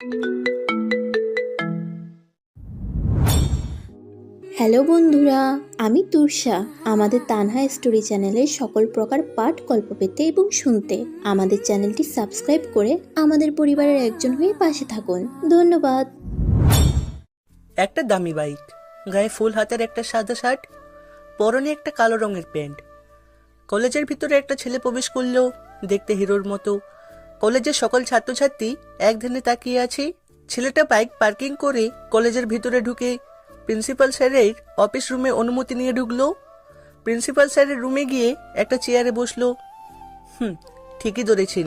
Hello বন্ধুরা, আমি তুষা। আমাদের তানহা স্টোরি চ্যানেলের সকল প্রকার পাঠ গল্প পেতে এবং শুনতে আমাদের চ্যানেলটি সাবস্ক্রাইব করে আমাদের পরিবারের একজন হয়ে পাশে থাকুন। ধন্যবাদ। একটা দামি বাইক, গায়ে ফুল হাতের একটা সাদা শার্ট, পরনে একটা কালো রঙের প্যান্ট। কলেজের ভিতরে একটা ছেলে প্রবেশ করলো, দেখতে হিরোর মতো। কলেজের সকল ছাত্রছাত্রী এক ধ্যানে তাকিয়ে আছে। ছেলেটা বাইক পার্কিং করে কলেজের ভিতরে ঢুকে প্রিন্সিপাল স্যারের অফিস রুমে অনুমতি নিয়ে ঢুকলো। প্রিন্সিপাল স্যারের রুমে গিয়ে একটা চেয়ারে বসলো। ঠিকই ধরেছেন,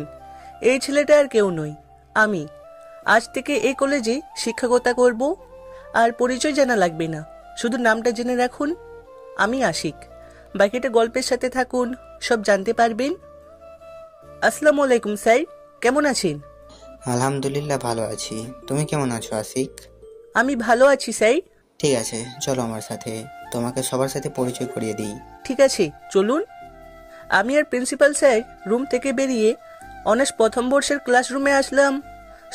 এই ছেলেটা আর কেউ নয়, আমি। আজ থেকে এই কলেজে শিক্ষকতা করব। আর পরিচয় জানা লাগবে না, শুধু নামটা জেনে রাখুন, আমি আশিক। বাকিটা গল্পের সাথে থাকুন, সব জানতে পারবেন। আসসালামু আলাইকুম স্যার, কেমন আছেন? আলহামদুলিল্লাহ, ভালো আছি। তুমি কেমন আছো আশিক? আমি ভালো আছি স্যার। ঠিক আছে, চলো আমার সাথে, তোমাকে সবার সাথে পরিচয় করিয়ে দিই। ঠিক আছে, চলুন। আমি আর প্রিন্সিপাল স্যার রুম থেকে বেরিয়ে অনার্স প্রথম বর্ষের ক্লাসরুমে আসলাম।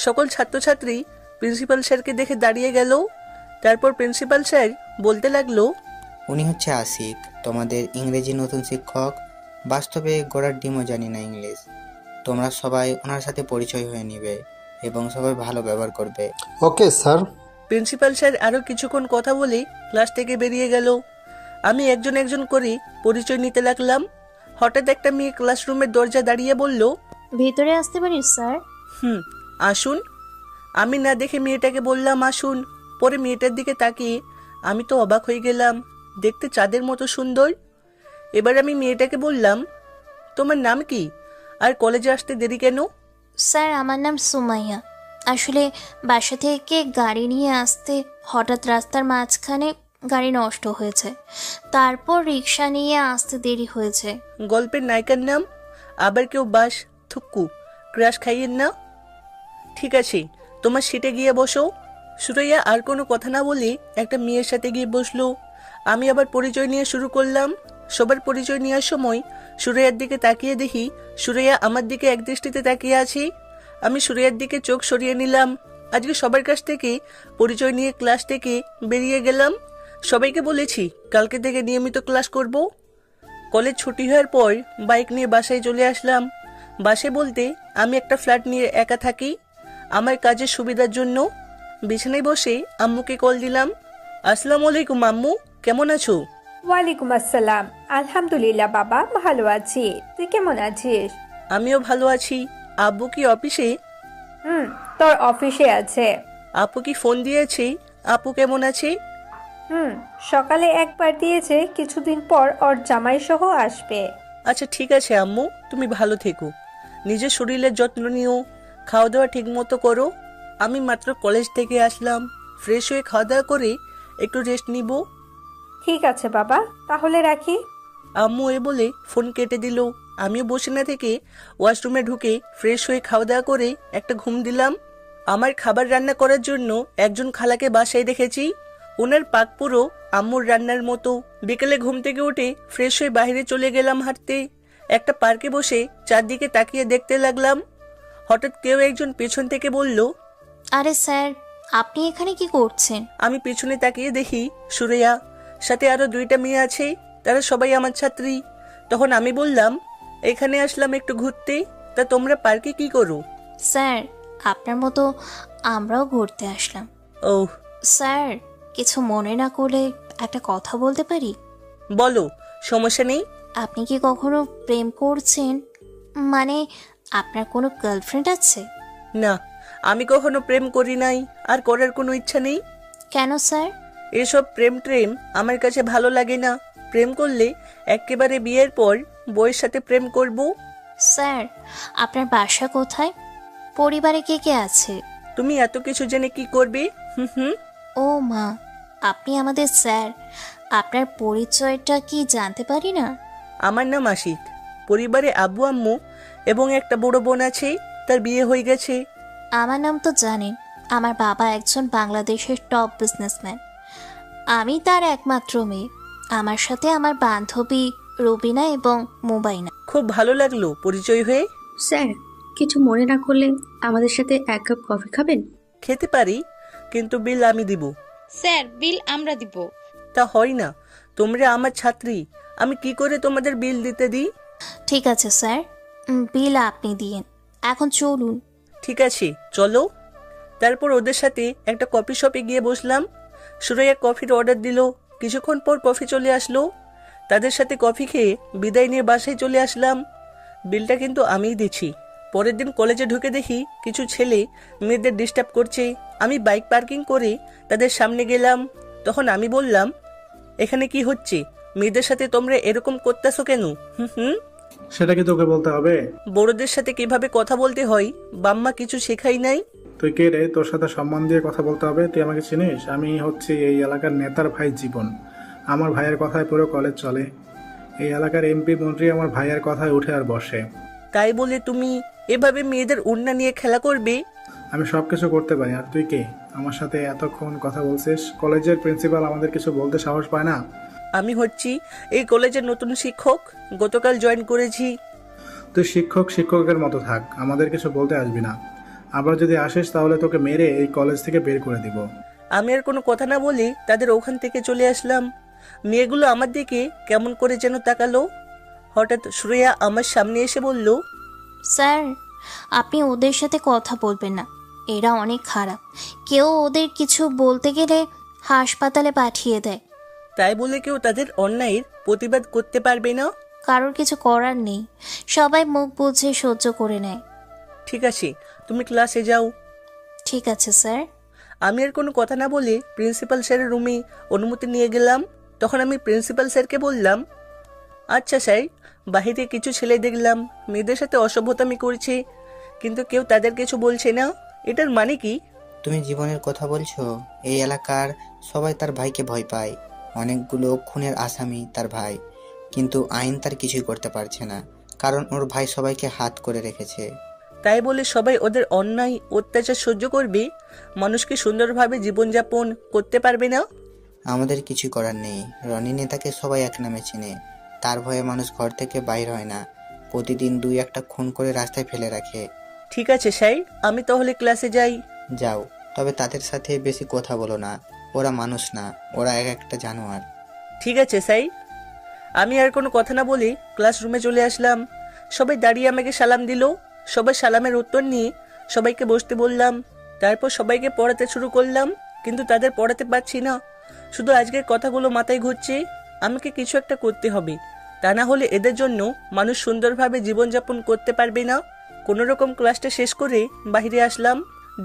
সকল ছাত্রছাত্রী প্রিন্সিপাল স্যারকে দেখে দাঁড়িয়ে গেল। তারপর প্রিন্সিপাল স্যার বলতে লাগলো, উনি হচ্ছে আশিক, তোমাদের ইংরেজি নতুন শিক্ষক। বাস্তবে গোড়ার ডিমও জানি না ইংলিশ। তোমরা সবাই ওনার সাথে পরিচয় হয়ে নিবে এবং সবাই ভালো ব্যবহার করবে। Okay sir. প্রিন্সিপাল স্যার আরও কিছুক্ষণ কথা বলে ক্লাস থেকে বেরিয়ে গেল। আমি একজন একজন করে পরিচয় নিতে লাগলাম। হঠাৎ একটা মেয়ে ক্লাসরুমের দরজা দাঁড়িয়ে বলল, ভেতরে আসতে পারি স্যার? আসুন। আমি না দেখে মেয়েটাকে বললাম আসুন। পরে মেয়েটার দিকে তাকিয়ে আমি তো অবাক হয়ে গেলাম, দেখতে চাঁদের মতো সুন্দর। এবার আমি মেয়েটাকে বললাম, তোমার নাম কি, আর কলেজে আসতে দেরি কেন? স্যার, আমার নাম সুমাইয়া। আসলে বাসা থেকে গাড়ি নিয়ে আসতে হঠাৎ রাস্তার মাঝখানে গাড়ি নষ্ট হয়েছে, তারপর রিক্সা নিয়ে আসতে দেরি হয়েছে। গল্পের নায়িকার নাম। আবার কেউ বাস থুক্কু ক্রাশ খাইয়েন না। ঠিক আছে, তোমার সিটে গিয়ে বসো। সুরাইয়া আর কোনো কথা না বলে একটা মেয়ের সাথে গিয়ে বসলো। আমি আবার পরিচয় নিয়ে শুরু করলাম। সবার পরিচয় নেওয়ার সময় সুরাইয়ার দিকে তাকিয়ে দেখি সুরাইয়া আমার দিকে একদৃষ্টিতে তাকিয়ে আছে। আমি সুরাইয়ার দিকে চোখ সরিয়ে নিলাম। আজকে সবার কাছ থেকে পরিচয় নিয়ে ক্লাস থেকে বেরিয়ে গেলাম। সবাইকে বলেছি কালকে থেকে নিয়মিত ক্লাস করব। কলেজ ছুটি হওয়ার পর বাইক নিয়ে বাসায় চলে আসলাম। বাসে বলতে আমি একটা ফ্ল্যাট নিয়ে একা থাকি। আমার কাজের সুবিধার জন্য বিছানায় বসে আম্মুকে কল দিলাম। আসসালামু আলাইকুম আম্মু, কেমন আছো? ওয়ালাইকুম আসসালাম। আলহামদুলিল্লাহ বাবা, ভালো আছি। তুই কেমন আছিস? আমিও ভালো আছি। আব্বু কি অফিসে? তোর অফিসে আছে। আপু কি ফোন দিয়েছে? আপু কেমন আছে? সকালে একবার দিয়েছে, কিছুদিন পর ওর জামাই সহ আসবে। আচ্ছা ঠিক আছে আম্মু, তুমি ভালো থেকো, নিজের শরীরের যত্ন নিও, খাওয়া দাওয়া ঠিক মতো করো। আমি মাত্র কলেজ থেকে আসলাম, ফ্রেশ হয়ে খাওয়া দাওয়া করে একটু রেস্ট নিব। ঠিক আছে বাবা, তাহলে রাখি। আম্মু এ বলে ফোন কেটে দিল। আমিও বসে না থেকে ওয়াশরুমে ঢুকে ফ্রেশ হয়ে খাওয়া দাওয়া করে একটা ঘুম দিলাম। আমার খাবার রান্না করার জন্য একজন খালাকে বাসায় রেখেছি। ওনার পাক পুরো আম্মুর রান্নার মতো। বিকেলে ঘুম থেকে উঠে ফ্রেশ হয়ে বাইরে চলে গেলাম হাঁটতে। একটা পার্কে বসে চারদিকে তাকিয়ে দেখতে লাগলাম। হঠাৎ কেউ একজন পেছন থেকে বলল, আরে স্যার, আপনি এখানে কি করছেন? আমি পেছনে তাকিয়ে দেখি সুরেয়া, সাথে আরো দুইটা মেয়ে আছে, তারা সবাই আমার ছাত্রী। তখন আমি বললাম, এখানে আসলাম একটু ঘুরতে, তা তোমরা পার্কে কি করো? স্যার, আপনার মতো আমরাও ঘুরতে আসলাম। ওহ, স্যার, কিছু মনে না করলে একটা কথা বলতে পারি? বলো, সমস্যা নেই। আপনি কি কখনো প্রেম করছেন? মানে, আপনার কোনো গার্লফ্রেন্ড আছে? না, আমি কখনো প্রেম করি নাই, আর করার কোনো ইচ্ছা নেই। কেন স্যার? এসব প্রেম ট্রেম আমার কাছে ভালো লাগে না। প্রেম করলে একেবারে বিয়ের পর বউয়ের সাথে প্রেম করব। স্যার, আপনার বাসা কোথায়? পরিবারে কে কে আছে? তুমি এত কিছু জেনে কি করবে? ও মা, আপনি আমাদের স্যার। আপনার পরিচয়টা কি জানতে পারি না? আমার নাম আশিক। পরিবারে আব্বু আম্মু এবং একটা বড় বোন আছে, তার বিয়ে হয়ে গেছে। আমার নাম তো জানেন, আমার বাবা একজন বাংলাদেশের টপ বিজনেসম্যান। আমি তার একমাত্র মেয়ে। আমার সাথে আমার বান্ধবী রুবিনা এবং মুবাইনা। খুব ভালো লাগলো পরিচয় হয়ে। স্যার, কিছু মনে না করলে আমাদের সাথে এক কাপ কফি খাবেন? খেতে পারি, কিন্তু বিল আমি দিব। স্যার, বিল আমরা দিব। তা হয় না, তোমরা আমার ছাত্রী, আমি কি করে তোমাদের বিল দিতে দিই? ঠিক আছে স্যার, বিল আপনি দিয়েন। এখন চলুন। ঠিক আছে, চলো। তারপর ওদের সাথে একটা কফি শপে গিয়ে বসলাম। সুরাইয়া কফির অর্ডার দিল। কিছুক্ষণ পর কফি চলে আসলো। তাদের সাথে কফি খেয়ে বিদায় নিয়ে বাসায় চলে আসলাম। বিলটা কিন্তু আমিই দিচ্ছি। পরের দিন কলেজে ঢুকে দেখি কিছু ছেলে মেয়েদের ডিস্টার্ব করছে। আমি বাইক পার্কিং করে তাদের সামনে গেলাম। তখন আমি বললাম, এখানে কি হচ্ছে? মেয়েদের সাথে তোমরা এরকম করতেছো কেন? হুম। সেটা কি তোকে বলতে হবে? বড়দের সাথে কিভাবে কথা বলতে হয় বাম্মা কিছু শেখাই নাই। তুই কে রে? তোর সাথে সম্মান দিয়ে কথা বলতে হবে? তুই আমাকে চিনিস? আমি হচ্ছি এই এলাকার নেতার ভাই জীবন। আমার ভাইয়ের কথায় পুরো কলেজ চলে। এই এলাকার এমপি মন্ত্রী আমার ভাইয়ের কথায় উঠে আর বসে। তাই বলে তুমি এভাবে মেয়েদের ওড়না নিয়ে খেলা করবে? আমি সব কিছু করতে পারি। আর তুই কে? আমার সাথে এতক্ষণ কথা বলছিস। কলেজের প্রিন্সিপাল আমাদের কিছু বলতে সাহস পায় না? আমি হচ্ছি এই কলেজের নতুন শিক্ষক, গতকাল জয়েন করেছি। তুই শিক্ষকের মতো থাক, আমাদের কিছু বলতে আসবি না। আবার যদি আসিস তাহলে তোকে মেরে এই কলেজ থেকে বের করে দিব। আমি আর কোনো কথা না বলে তাদের ওখান থেকে চলে আসলাম। মেয়েগুলো আমার দিকে কেমন করে যেন তাকালো। হঠাৎ সুরাইয়া আমার সামনে এসে বলল, স্যার, আপনি ওদের সাথে কথা বলবেন না। এরা অনেক খারাপ। কেউ ওদের কিছু বলতে গেলে হাসপাতালে পাঠিয়ে দেয়। তাই বলে কেউ তাদের অন্যায়ের প্রতিবাদ করতে পারবে না? কারোর কিছু করার নেই, সবাই মুখ বুঝে সহ্য করে নেয়। ঠিক আছে, তুমি ক্লাসে যাও। ঠিক আছে স্যার। আমি আর কোনো কথা না বলে প্রিন্সিপাল স্যারের রুমে অনুমতি নিয়ে গেলাম। তখন আমি প্রিন্সিপাল স্যারকে বললাম, আচ্ছা স্যার, বাহিরে কিছু ছেলে দেখলাম মেয়েদের সাথে অসভ্যতামি করছে, কিন্তু কেউ তাদের কিছু বলছে না। এটার মানে কি? তুমি জীবনের কথা বলছো? এই এলাকার সবাই তার ভাইকে ভয় পায়। অনেকগুলো খুনের আসামি তার ভাই, কিন্তু আইন তার কিছুই করতে পারছে না, কারণ ওর ভাই সবাইকে হাত করে রেখেছে। তাই বলে সবাই ওদের অন্যায় অত্যাচার সহ্য করবে? মানুষকে সুন্দরভাবে জীবনযাপন করতে পারবে না? আমাদের কিছু করার নেই। রনি নেতাকে সবাই এক নামে চিনে। তার ভয়ে মানুষ ঘর থেকে বাইর হয় না। প্রতিদিন 2-1টা খুন করে রাস্তায় ফেলে রাখে। ঠিক আছে স্যার, আমি তাহলে ক্লাসে যাই। যাও, তবে তাদের সাথে বেশি কথা বলো না। ওরা মানুষ না, ওরা এক একটা জানোয়ার। ঠিক আছে স্যার। আমি আর কোনো কথা না বলে ক্লাসরুমে চলে আসলাম। সবাই দাঁড়িয়ে আমাকে সালাম দিল। সবাই সালামের উত্তর নিয়ে সবাইকে বসতে বললাম। তারপর সবাইকে পড়াতে শুরু করলাম, কিন্তু তাদের পড়াতে পারছি না। শুধু আজকের কথাগুলো মাথায় ঘুরছে। আমাকে কিছু একটা করতে হবে, তা না হলে এদের জন্য মানুষ সুন্দরভাবে জীবনযাপন করতে পারবে না। কোনো রকম ক্লাসটা শেষ করে বাইরে আসলাম।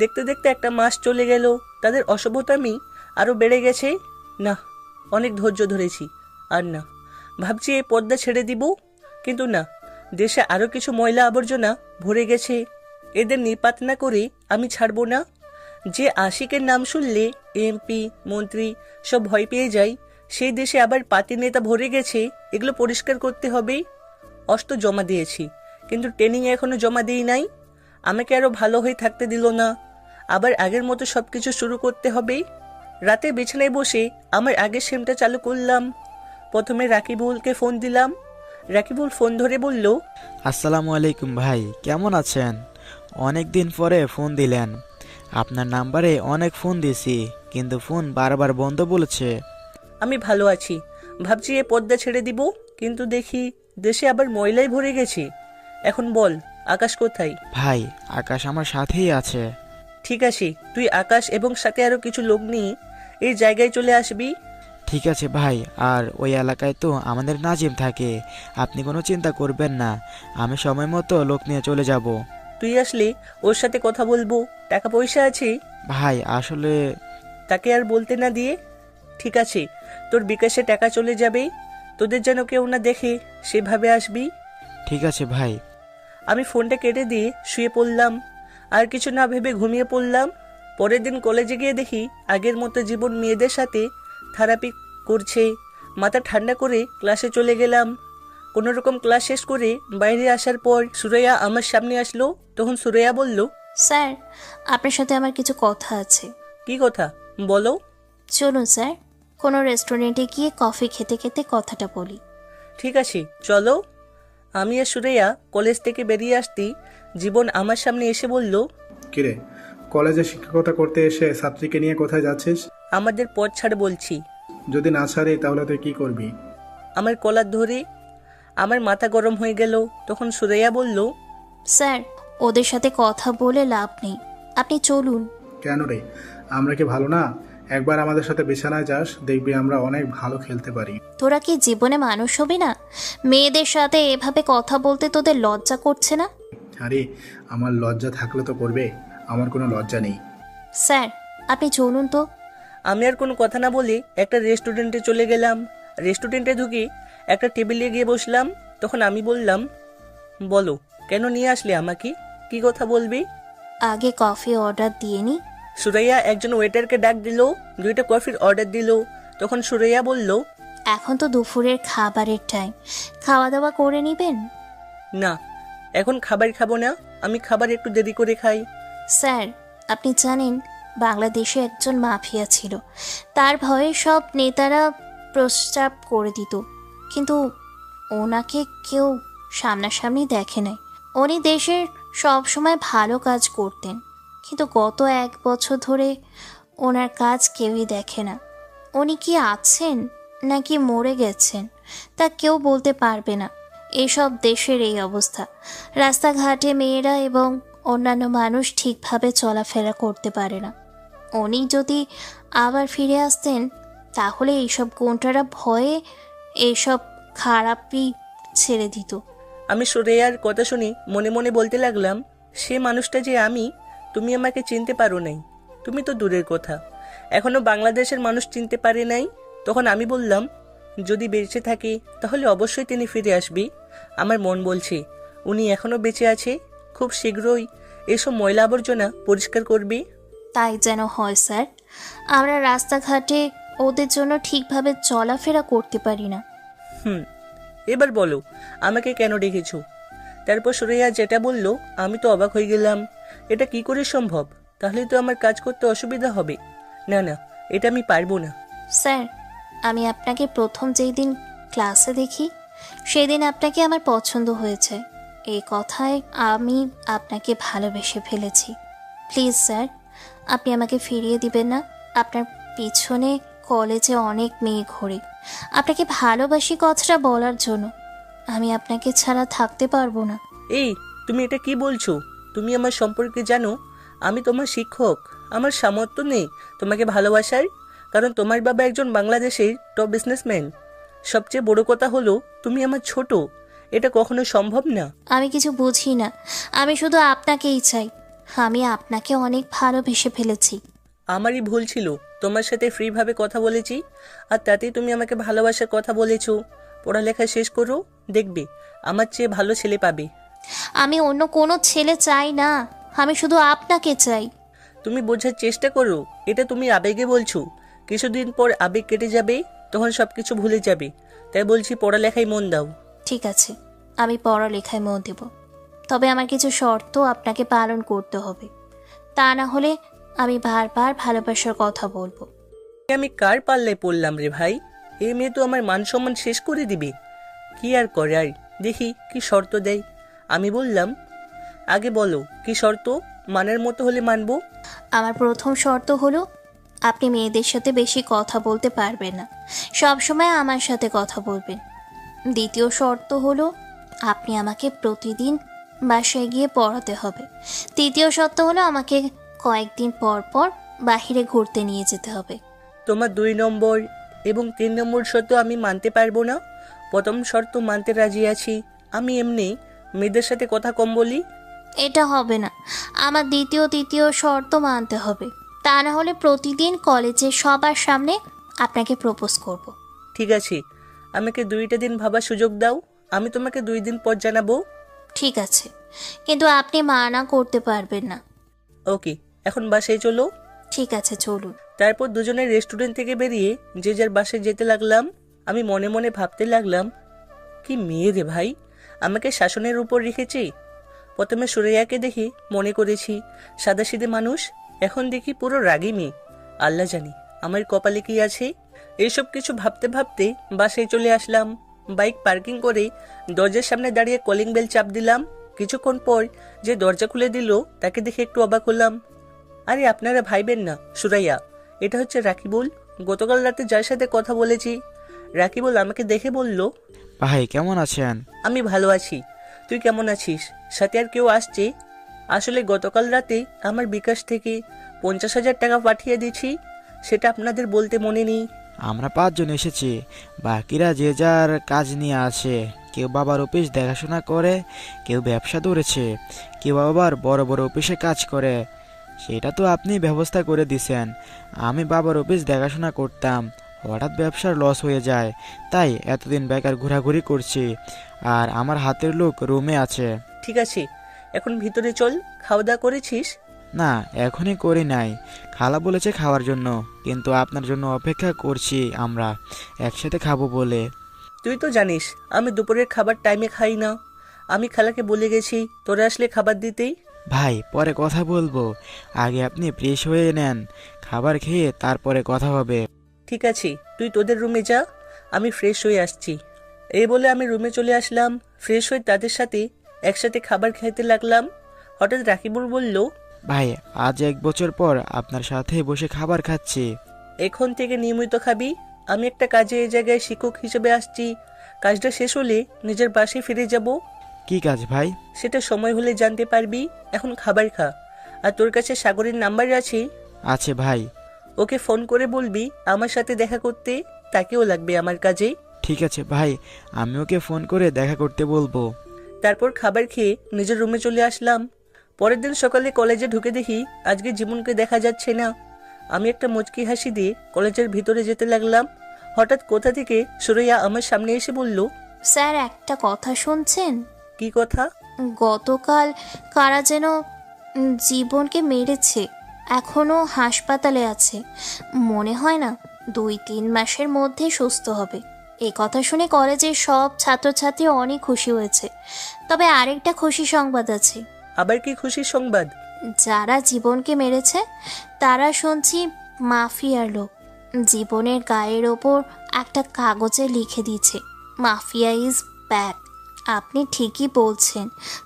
দেখতে দেখতে একটা মাস চলে গেল। তাদের অসভ্যতামি আরও বেড়ে গেছে। না, অনেক ধৈর্য ধরেছি, আর না। ভাবছি এই পর্দা ছেড়ে দিব, কিন্তু না, দেশে আরও কিছু ময়লা আবর্জনা ভরে গেছে। এদের নিপাত না করে আমি ছাড়বো না। যে আশিকের নাম শুনলে এমপি মন্ত্রী সব ভয় পেয়ে যায়, সেই দেশে আবার পার্টি নেতা ভরে গেছে। এগুলো পরিষ্কার করতে হবে। অস্ত্র জমা দিয়েছি, কিন্তু ট্রেনিংয়ে এখনো জমা দিই নাই। আমাকে আরও ভালো হয়ে থাকতে দিল না। আবার আগের মতো সব কিছু শুরু করতে হবে। রাতে বিছানায় বসে আমার আগের সিমটা চালু করলাম। প্রথমে রাকিবুলকে ফোন দিলাম। রাকিবুল ফোন ধরে বলল, আসসালামু আলাইকুম ভাই, কেমন আছেন? অনেক দিন পরে ফোন দিলেন। আপনার নাম্বারে অনেক ফোন দিয়েছি, কিন্তু ফোন বারবার বন্ধ বলেছে। আমি ভালো আছি। ভাবছি এ পর্দা ছেড়ে দিব, কিন্তু দেখি দেশে আবার ময়লাই ভরে গেছে। এখন বল, আকাশ কোথায়? ভাই, আকাশ আমার সাথেই আছে। ঠিক আছে, তুই আকাশ এবং সাথে আরো কিছু লোক নিয়ে এই জায়গায় চলে আসবি। ঠিক আছে ভাই, আর ওই এলাকায় তো আমাদের নাজিম থাকে। আপনি কোনো চিন্তা করবেন না, আমি সময় মতো লোক নিয়ে চলে যাব। তুই আসলে ওর সাথে কথা বলবো। টাকা পয়সা আছে? ভাই আসলে তাকে আর বলতে না দিয়ে। ঠিক আছে, তোর বিকাশে টাকা চলে যাবে। তোদের যেন কেউ না দেখে, সেভাবে আসবি। ঠিক আছে ভাই। আমি ফোনটা কেটে দিয়ে শুয়ে পড়লাম। আর কিছু না ভেবে ঘুমিয়ে পড়লাম। পরের দিন কলেজে গিয়ে দেখি আগের মতো জীবন মেয়েদের সাথে থেরাপি করছে। মাথা ঠান্ডা করে ক্লাসে চলে গেলাম। কোনো রকম ক্লাস শেষ করে বাইরে আসার পর সুরাইয়া আমার সামনে আসলো। তখন সুরাইয়া বলল, স্যার, আপনার সাথে আমার কিছু কথা আছে। কি কথা বলো? চলুন স্যার, কোনো রেস্টুরেন্টে গিয়ে কফি খেতে খেতে কথাটা বলি। ঠিক আছে, চলো। আমি আর সুরাইয়া কলেজ থেকে বেরিয়ে আসতেই জীবন আমার সামনে এসে বলল, কিরে, কলেজে শিক্ষকতা করতে এসে ছাত্রীকে নিয়ে কোথায় যাচ্ছিস? আমাদের পথ ছাড় বলছি। যদি না ছাড়ি তাহলে তুই কি করবি? আমার কলার ধরে। আমার মাথা গরম হয়ে গেল। তখন সুরাইয়া বলল, স্যার, ওদের সাথে কথা বলে লাভ নেই, আপনি চলুন। কেন রে, আমরা কি ভালো না? একবার আমাদের সাথে বিছানায় যাস, দেখবি আমরা অনেক ভালো খেলতে পারি। তোরা কি জীবনে মানুষ হবি না? মেয়েদের সাথে এভাবে কথা বলতে তোদের লজ্জা করছে না? আরে আমার লজ্জা থাকলে তো করবে, আমার কোনো লজ্জা নেই। স্যার, আপনি চলুন তো। আমি আর কোনো কথা না বলে একটা রেস্টুরেন্টে চলে গেলাম। রেস্টুরেন্টে ঢুকে একটা টেবিলে গিয়ে বসলাম। তখন আমি বললাম, বলো কেন নিয়ে আসলে আমাকে, কি কথা বলবি? আগে কফি অর্ডার দিয়ে নি। সুরাইয়া একজন ওয়েটারকে ডাক দিল, 2টা কফির অর্ডার দিল। তখন সুরাইয়া বলল, এখন তো দুপুরের খাবারের টাইম, খাওয়া দাওয়া করে নেবেন। না, এখন খাবার খাবো না, আমি খাবার একটু দেরি করে খাই। স্যার, আপনি জানেন বাংলাদেশে একজন মাফিয়া ছিল, তার ভয়ে সব নেতারা প্রস্তাব করে দিত, কিন্তু ওনাকে কেউ সামনাসামনি দেখে নাই। উনি দেশের সব সময় ভালো কাজ করতেন, কিন্তু গত 1 বছর ধরে ওনার কাজ কেউই দেখে না। উনি কি আছেন নাকি মরে গেছেন তা কেউ বলতে পারবে না। এসব দেশের এই অবস্থা, রাস্তাঘাটে মেয়েরা এবং অন্যান্য মানুষ ঠিকভাবে চলাফেরা করতে পারে না। উনি যদি আবার ফিরে আসতেন তাহলে এইসব গুন্ডারা ভয়ে এইসব খারাপই ছেড়ে দিত। আমি সুরাইয়ার কথা শুনে মনে মনে বলতে লাগলাম, সে মানুষটা যে আমি, তুমি আমাকে চিনতে পারো নাই। তুমি তো দূরের কথা, এখনো বাংলাদেশের মানুষ চিনতে পারে নাই। তখন আমি বললাম, যদি বেঁচে থাকে তাহলে অবশ্যই তিনি ফিরে আসবি। আমার মন বলছে উনি এখনো বেঁচে আছে, খুব শীঘ্রই এসব ময়লা আবর্জনা পরিষ্কার করবি। তাই যেন হয় স্যার, আমরা রাস্তাঘাটে ওদের জন্য ঠিকভাবে চলাফেরা করতে পারি না। এবার বলো আমাকে কেন ডেকেছো? তারপর সুরাইয়া যেটা বলল আমি তো অবাক হয়ে গেলাম। এটা কি করে সম্ভব? তাহলে তো আমার কাজ করতে অসুবিধা হবে। না না, এটা আমি পারবো না। স্যার, আমি আপনাকে প্রথম যেই দিন ক্লাসে দেখি সেই দিন আপনাকে আমার পছন্দ হয়েছে। এই কথায় আমি আপনাকে ভালোবেসে ফেলেছি। প্লিজ স্যার, আপনি আমাকে ফিরিয়ে দিবেন না? আপনার পিছনে কলেজে অনেক মেয়ে ঘোরে, আপনাকে ভালোবাসি কথাটা বলার জন্য। আমি আপনাকে ছাড়া থাকতে পারবো না। এই, তুমি এটা কি বলছো? তুমি আমার সম্পর্কে জানো? আমি তোমার শিক্ষক, আমার সামর্থ্য নেই তোমাকে ভালোবাসার, কারণ তোমার বাবা একজন বাংলাদেশের টপ বিজনেসম্যান। সবচেয়ে বড় কথা হলো তুমি আমার ছোট, এটা কখনো সম্ভব না। আমি কিছু বুঝি না, আমি শুধু আপনাকেই চাই। আমি আপনাকে অনেক ভালোবেসে ফেলেছি। আমারই ভুল ছিল, তোমার সাথে ফ্রিভাবে কথা বলেছি, আর তাতেই তুমি আমাকে ভালোবাসার কথা বলেছো। পড়ালেখা শেষ করো, দেখবে আমার চেয়ে ভালো ছেলে পাবে। আমি অন্য কোনো ছেলে চাই না, আমি শুধু আপনাকে চাই। তুমি বোঝার চেষ্টা করো, এটা তুমি আবেগে বলছো। কিছুদিন পর আবেগ কেটে যাবে, তখন সবকিছু ভুলে যাবে। তাই বলছি পড়ালেখায় মন দাও। ঠিক আছে, আমি পড়ালেখায় মন দেব, তবে আমার কিছু শর্ত আপনাকে পালন করতে হবে। তা না হলে আমি বারবার ভালোবাসার কথা বলবো। আমি কার পাল্লায় পড়লাম রে ভাই? এই মেয়ে তো আমার মান সম্মান শেষ করে দিবে। কি আর করে, আর দেখি কি শর্ত দেয়। আমি বললাম, আগে বলো কি শর্ত, মানের মতো হলে মানবো। আমার প্রথম শর্ত হলো আপনি মেয়েদের সাথে বেশি কথা বলতে পারবেন না, সব সময় আমার সাথে কথা বলবেন। দ্বিতীয় শর্ত হলো আপনি আমাকে প্রতিদিন বাসায় গিয়ে পড়াতে হবে। তৃতীয় শর্ত হলো আমাকে কয়েকদিন পর পর বাহিরে ঘুরতে নিয়ে যেতে হবে। তোমার 2 নম্বর এবং 3 নম্বর শর্ত আমি মানতে পারবো না। প্রথম শর্ত মানতে রাজি আছি, আমি এমনি মেয়েদের সাথে কথা কম বলি। এটা হবে না, আমার দ্বিতীয় তৃতীয় শর্ত মানতে হবে, তা না হলে প্রতিদিন কলেজে সবার সামনে আপনাকে প্রপোজ করব। ঠিক আছে, আমাকে 2টা দিন ভাবার সুযোগ দাও, আমি তোমাকে 2 দিন পর জানাবো। ঠিক আছে, কিন্তু আপনি মানা করতে পারবেন না। ওকে, এখন বাসায় চলো। ঠিক আছে, চলুন। তারপর দুজনে রেস্টুরেন্ট থেকে বেরিয়ে যে যার বাসায় যেতে লাগলাম। আমি মনে মনে ভাবতে লাগলাম, কি মেয়ে রে ভাই, আমাকে শাসনের উপর রেখেছে। প্রথমে সুরাইয়াকে দেখি মনে করেছি সাদাসিধে মানুষ, এখন দেখি পুরো রাগী মেয়ে। আল্লাহ জানি আমার কপালে কি আছে। এইসব কিছু ভাবতে ভাবতে বাসায় চলে আসলাম। বাইক পার্কিং করে দরজার সামনে দাঁড়িয়ে কলিং বেল চাপ দিলাম। কিছুক্ষণ পর যে দরজা খুলে দিল তাকে দেখে একটু অবাক হলাম। আরে আপনারা ভাইবেন না, সুরাইয়া, এটা হচ্ছে রাকিবুল। গতকাল রাতে যার সাথে কথা বলেছি, রাকিবুল আমাকে দেখে বলল, ভাই কেমন আছেন? আমি ভালো আছি, তুই কেমন আছিস? সাথে আর কেউ আসছে? আসলে গতকাল রাতে আমার বিকাশ থেকে 50,000 টাকা পাঠিয়ে দিয়েছি, সেটা আপনাদের বলতে মনে নেই। আমরা 5 জন এসেছি, বাকিরা যে যার কাজ নিয়ে আছে। কেউ বাবার অফিস দেখাশোনা করে, কেউ ব্যবসা ধরেছে, কেউ আবার বড় বড় অফিসে কাজ করে। সেটা তো আপনি ব্যবস্থা করে দিছেন। আমি বাবার অফিস দেখাশোনা করতাম, হঠাৎ ব্যবসার লস হয়ে যায়, তাই এতদিন বেকার ঘোরাঘুরি করছি। আর আমার হাতের লোক রুমে আছে। ঠিক আছে, এখন ভিতরে চল। খাওয়া দাওয়া করেছিস? না, এখনই করি নাই। খালা বলেছে খাওয়ার জন্য, কিন্তু আপনার জন্য অপেক্ষা করছি আমরা একসাথে খাবো বলে। তুই তো জানিস আমি দুপুরের খাবার টাইমে খাই না। আমি খালাকে বলে গেছি তোরা আসলে খাবার দিতেই। ভাই পরে কথা বলবো, আগে আপনি ফ্রেশ হয়ে নেন, খাবার খেয়ে তারপরে কথা হবে। ঠিক আছে, তুই তোদের রুমে যা, আমি ফ্রেশ হয়ে আসছি। এই বলে আমি রুমে চলে আসলাম। ফ্রেশ হয়ে তাদের সাথে একসাথে খাবার খেতে লাগলাম। হঠাৎ রাকিবুল বলল, ভাই আজ 1 বছর পর আপনার সাথে বসে খাবার খাচ্ছি। এখন থেকে নিয়মিত খাবি। আমি একটা কাজে এই জায়গায় শিক্ষক হিসেবে আসছি। কাজটা শেষ হলে নিজের বাসায় ফিরে যাব। কি কাজ ভাই? সেটা সময় হলে জানতে পারবি। এখন খাবার খা। আর তোর কাছে সাগরের নাম্বার আছে? আছে ভাই। ওকে ফোন করে বলবি আমার সাথে দেখা করতে, তাকেও লাগবে আমার কাজে। ঠিক আছে ভাই, আমি ওকে ফোন করে দেখা করতে বলবো। তারপর খাবার খেয়ে নিজের রুমে চলে আসলাম। পরের দিন সকালে কলেজে ঢুকে দেখি আজকে জীবনকে দেখা যাচ্ছে না। আমি একটা মুচকি হাসি দিয়ে কলেজের ভিতরে যেতে লাগলাম। হঠাৎ কোথা থেকে সুরাইয়া আমার সামনে এসে বলল, স্যার একটা কথা শুনছেন? কি কথা? গতকাল কারা যেন জীবনকে মেরেছে, এখনো হাসপাতালে আছে। মনে হয় না 2-3 মাসের মধ্যে সুস্থ হবে। এই কথা শুনে কলেজের সব ছাত্রছাত্রী অনেক খুশি হয়েছে। তবে আরেকটা খুশি সংবাদ আছে। আবার কি খুশি সংবাদ? যারা জীবনকে মেরেছে তারা শুনছি মাফিয়ার লোক। জীবনের গায়ের ওপর একটা কাগজে লিখে দিয়েছে, মাফিয়া ইজ ব্যাক। আপনি ঠিকই বলছেন,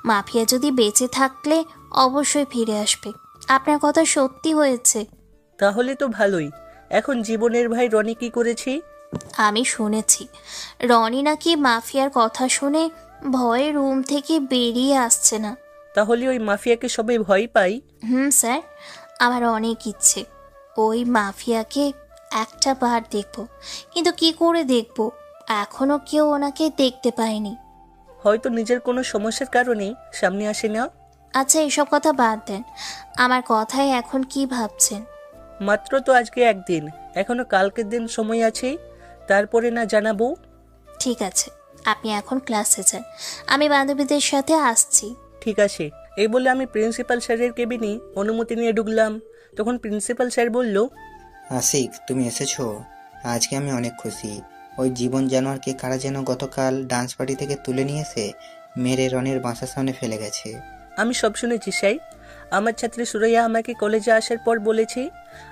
মাফিয়া যদি বেঁচে থাকলে অবশ্যই ফিরে আসবে। আপনার কথা সত্যি হয়েছে। তাহলে তো ভালোই। এখন জীবনের ভাই রনি কি করেছে? আমি শুনেছি রনি নাকি মাফিয়ার কথা শুনে ভয়ে রুম থেকে বেরিয়ে আসছে না। তাহলে ওই মাফিয়াকে সবাই ভয় পাই? স্যার, আমার অনেক ইচ্ছে ওই মাফিয়াকে একটা বার দেখব, কিন্তু কি করে দেখব? এখনো কেউ ওনাকে দেখতে পায়নি। হয়তো নিজের কোনো সমস্যার কারণে সামনে আসে না। আচ্ছা এসব কথা বাদ দেন, আমার কথায় এখন কি ভাবছেন? মাত্র তো আজকে একদিন, এখনো কালকের দিন সময় আছে, তারপরে না জানাবো? ঠিক আছে, আপনি এখন ক্লাসে যান, আমি বান্ধবীদের সাথে আসছি। ঠিক আছে। এই বলে আমি প্রিন্সিপাল স্যারের কেবিনে অনুমতি নিয়ে ঢুকলাম। তখন প্রিন্সিপাল স্যার বলল, আশিক, তুমি এসেছো? আজকে আমি অনেক খুশি। ওই জীবন জানোয়ারকে কারা যেন গতকাল ডান্স পার্টি থেকে তুলে নিয়েছে, মেরে রনির বাসার সামনে ফেলে গেছে। আমি সব শুনেছি স্যার। আমার ছাত্রী সুরাইয়া আমাকে কলেজে আসার পর বলেছে,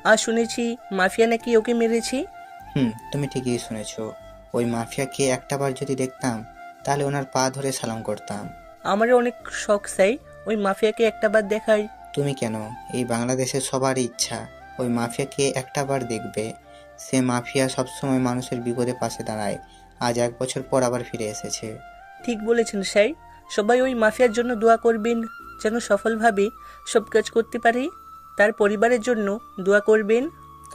আর শুনেছি মাফিয়া নাকি ওকে মেরেছে। তুমি ঠিকই শুনেছো। ওই মাফিয়াকে একটাবার যদি দেখতাম তাহলে ওনার পা ধরে সালাম করতাম। আমারও অনেক শখ স্যার ওই মাফিয়াকে একটাবার দেখাই। তুমি কেন, এই বাংলাদেশের সবারই ইচ্ছা ওই মাফিয়াকে একটাবার দেখবে। সে মাফিয়া সবসময় মানুষের বিপদে পাশে দাঁড়ায়। আজ 1 বছর পর আবার ফিরে এসেছে। ঠিক বলেছেন স্যার। সবাই ওই মাফিয়ার জন্য দোয়া করবেন, যেন সফলভাবে সব কাজ করতে পারে। তার পরিবারের জন্য দোয়া করবেন।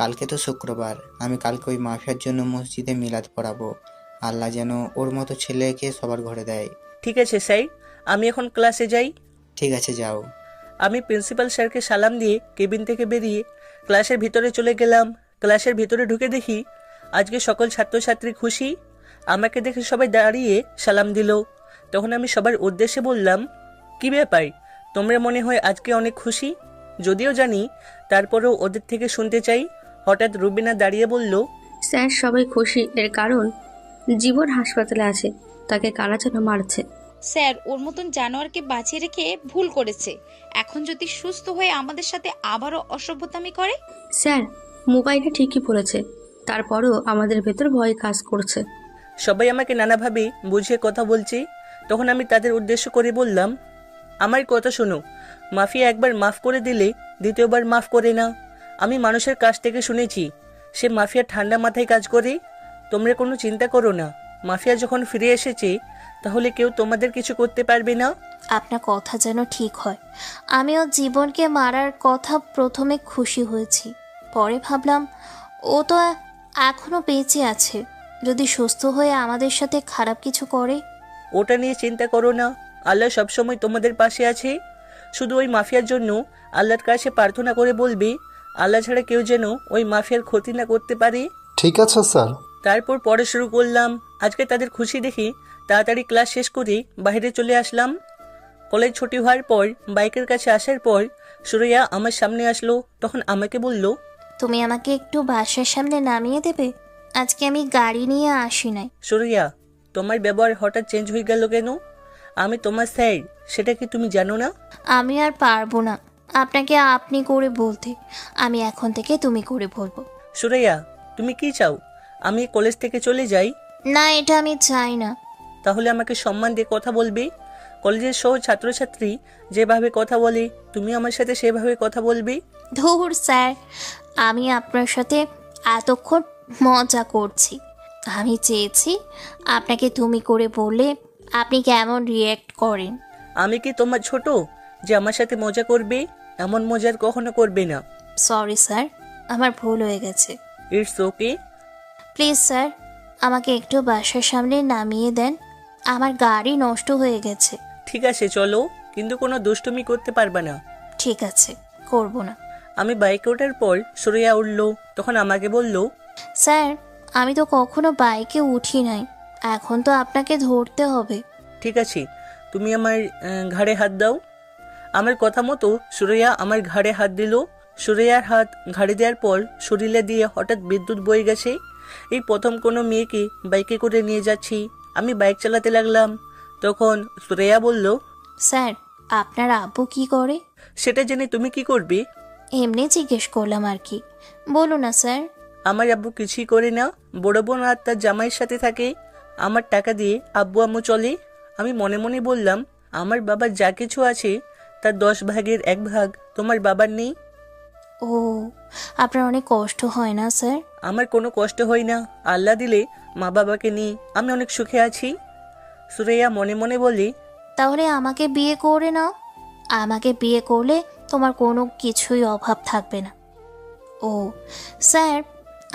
কালকে তো শুক্রবার, আমি কালকে ওই মাফিয়ার জন্য মসজিদে মিলাদ পড়াবো। আল্লাহ যেন ওর মতো ছেলেকে সবার ঘরে দেয়। ঠিক আছে স্যার, আমি এখন ক্লাসে যাই। ঠিক আছে, যাও। আমি প্রিন্সিপাল স্যারকে সালাম দিয়ে কেবিন থেকে বেরিয়ে ক্লাসের ভিতরে চলে গেলাম। ক্লাসের ভিতরে ঢুকে দেখি আজকে সকল ছাত্রছাত্রী খুশি। আমাকে দেখে সবাই দাঁড়িয়ে সালাম দিল। তখন আমি সবার উদ্দেশ্যে বললাম, কি ব্যাপার, তোমরা মনে হয় আজকে অনেক খুশি? যদিও জানি, তারপরেও ওদের থেকে শুনতে চাই। হঠাৎ রুবিনা দাঁড়িয়ে বলল, স্যার সবাই খুশি এর কারণ জীবন হাসপাতালে আছে, তাকে কারা যেন মারছে। স্যার ওর মতন জানোয়ারকে বাঁচিয়ে রেখে ভুল করেছে। এখন যদি সুস্থ হয়ে আমাদের সাথে আবারও অসভ্যতামি করে। স্যার মোবাইলে ঠিকই বলেছে, তারপরেও আমাদের ভেতর ভয় কাজ করছে। সবাই আমাকে নানাভাবে বুঝিয়ে কথা বলছে। তখন আমি তাদের উদ্দেশ্য করে বললাম, আমার কথা শোনো, মাফিয়া একবার মাফ করে দিলে দ্বিতীয়বার মাফ করে না। আমি মানুষের কাছ থেকে শুনেছি সে মাফিয়া ঠান্ডা মাথায় কাজ করে। তোমরা কোনো চিন্তা করো না, মাফিয়া যখন ফিরে এসেছে তাহলে কেউ তোমাদের কিছু করতে পারবে না। আপনার কথা যেন ঠিক হয়। আমিও জীবনকে মারার কথা প্রথমে খুশি হয়েছি, পরে ভাবলাম ও তো এখনো বেঁচে আছে, যদি সুস্থ হয়ে আমাদের সাথে খারাপ কিছু করে। ওটা নিয়ে চিন্তা করো না, আল্লাহ সবসময় তোমাদের পাশে আছে। শুধু ওই মাফিয়ার জন্য আল্লাহর কাছে প্রার্থনা করে বলবি আল্লাহ ছাড়া কেউ যেন ওই মাফিয়ার ক্ষতি না করতে পারে। ঠিক আছে স্যার। তারপর পড়া শুরু করলাম। আজকে তাদের খুশি দেখি তাড়াতাড়ি ক্লাস শেষ করে বাইরে চলে আসলাম। কলেজ ছুটি হওয়ার পর বাইকের কাছে আসার পর সুরাইয়া আমার সামনে আসলো, তখন আমাকে বলল, তুমি আমাকে একটু বাসার সামনে নামিয়ে দেবে? আজকে আমি গাড়ি নিয়ে আসি নাই। সুরাইয়া, তোমার ব্যবহার হঠাৎ চেঞ্জ হয়ে গেল কেন? আমি তোমার স্যার, সেটা কি তুমি জানো না? আমি আর পারবো না আপনাকে আপনি করে বলতে, আমি এখন থেকে তুমি করে বলবো। সুরাইয়া, তুমি কি চাও আমি কলেজ থেকে চলে যাই? না, এটা আমি চাই না। তাহলে আমাকে সম্মান দিয়ে কথা বলবে। কলেজের সহ ছাত্রছাত্রী যেভাবে কথা বলে তুমি আমার সাথে সেভাবে কথা বলবে। ধুর স্যার, আমি আপনার সাথে এতক্ষণ মজা করছি। আমি চেয়েছি আপনাকে তুমি করে বললে আপনি কেমন রিয়্যাক্ট করেন। আমি কি তোমার ছোট যে আমার সাথে মজা করবে? এমন মজার কখনো করবে না। সরি স্যার, আমার ভুল হয়ে গেছে। It's okay. প্লিজ স্যার, আমাকে একটু বাসার সামনে নামিয়ে দেন, আমার গাড়ি নষ্ট হয়ে গেছে। ঠিক আছে চলো, কিন্তু কোনো দুষ্টুমি করতে পারবে না। ঠিক আছে, করব না। আমি বাইকে ওঠার পর সুরাইয়া উঠল, তখন আমাকে বলল, স্যার, আমি তো কখনো বাইকে উঠি নাই, এখন তো আপনাকে ধরতে হবে। ঠিক আছে, তুমি আমার ঘাড়ে হাত দাও। আমার কথা মতো সুরাইয়া আমার ঘাড়ে হাত দিল। সুরাইয়ার হাত ঘাড়ে দেওয়ার পর শরীরে দিয়ে হঠাৎ বিদ্যুৎ বয়ে গেছে। এই প্রথম কোনো মেয়েকে বাইকে করে নিয়ে যাচ্ছি। আমি বাইক চালাতে লাগলাম। তখন সুরাইয়া বলল, স্যার, আপনার আব্বু কি করে? সেটা জেনে তুমি কি করবে? এমনি জিজ্ঞেস করলাম আর কি। বলুন না স্যার। আমার আব্বু কিছুই করে না, বড় বোন আর তার জামাইয়ের সাথে থাকে। আমার টাকা দিয়ে আব্বু আম্মু চলে। আমি মনে মনে বললাম, আমার বাবার যা কিছু আছে তার 10 ভাগের 1 ভাগ তোমার বাবার নেই। ও, আপনার অনেক কষ্ট হয় না স্যার? আমার কোনো কষ্ট হয় না, আল্লাহ দিলে মা বাবাকে নিয়ে আমি অনেক সুখে আছি। সুরাইয়া মনে মনে বলি, তাহলে আমাকে বিয়ে করে নাও। আমাকে বিয়ে করলে তোমার কোনো কিছুই অভাব থাকবে না। ও স্যার,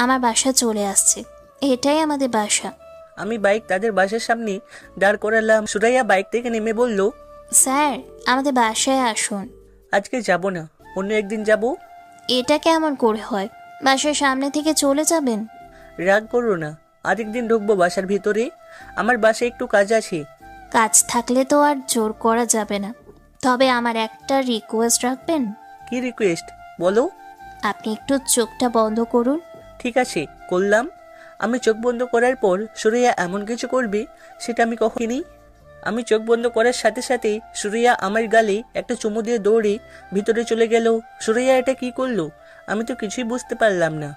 আমার বাসা চলে আসছে, এটাই আমাদের বাসা। আমি বাইক তাদের বাসার সামনে দাঁড় করালাম। সুরাইয়া বাইক থেকে নেমে বলল, স্যার, আমাদের বাসায় আসুন। আজকে যাব না, অন্য একদিন যাব। এটা কেমন করে হয়? বাসার সামনে থেকে চলে যাবেন? রাগ করো না, আরেকদিন ঢুকবো বাসার ভিতরে। আমার বাসায় একটু কাজ আছে। কাজ থাকলে তো আর জোর করা যাবে না, তবে আমার একটা রিকোয়েস্ট রাখবেন? কি রিকোয়েস্ট বলো? আপনি একটু চোখটা বন্ধ করুন। ঠিক আছে, করলাম। আমি চোখ বন্ধ করার পর সুরাইয়া এমন কিছু করবে সেটা আমি কখনই। আমি চোখ বন্ধ করার সাথে সাথে সুরাইয়া আমার গালে একটা চুমু দিয়ে দৌড়ে ভিতরে চলে গেল। সুরাইয়া এটা কি করলো আমি তো কিছুই বুঝতে পারলাম না।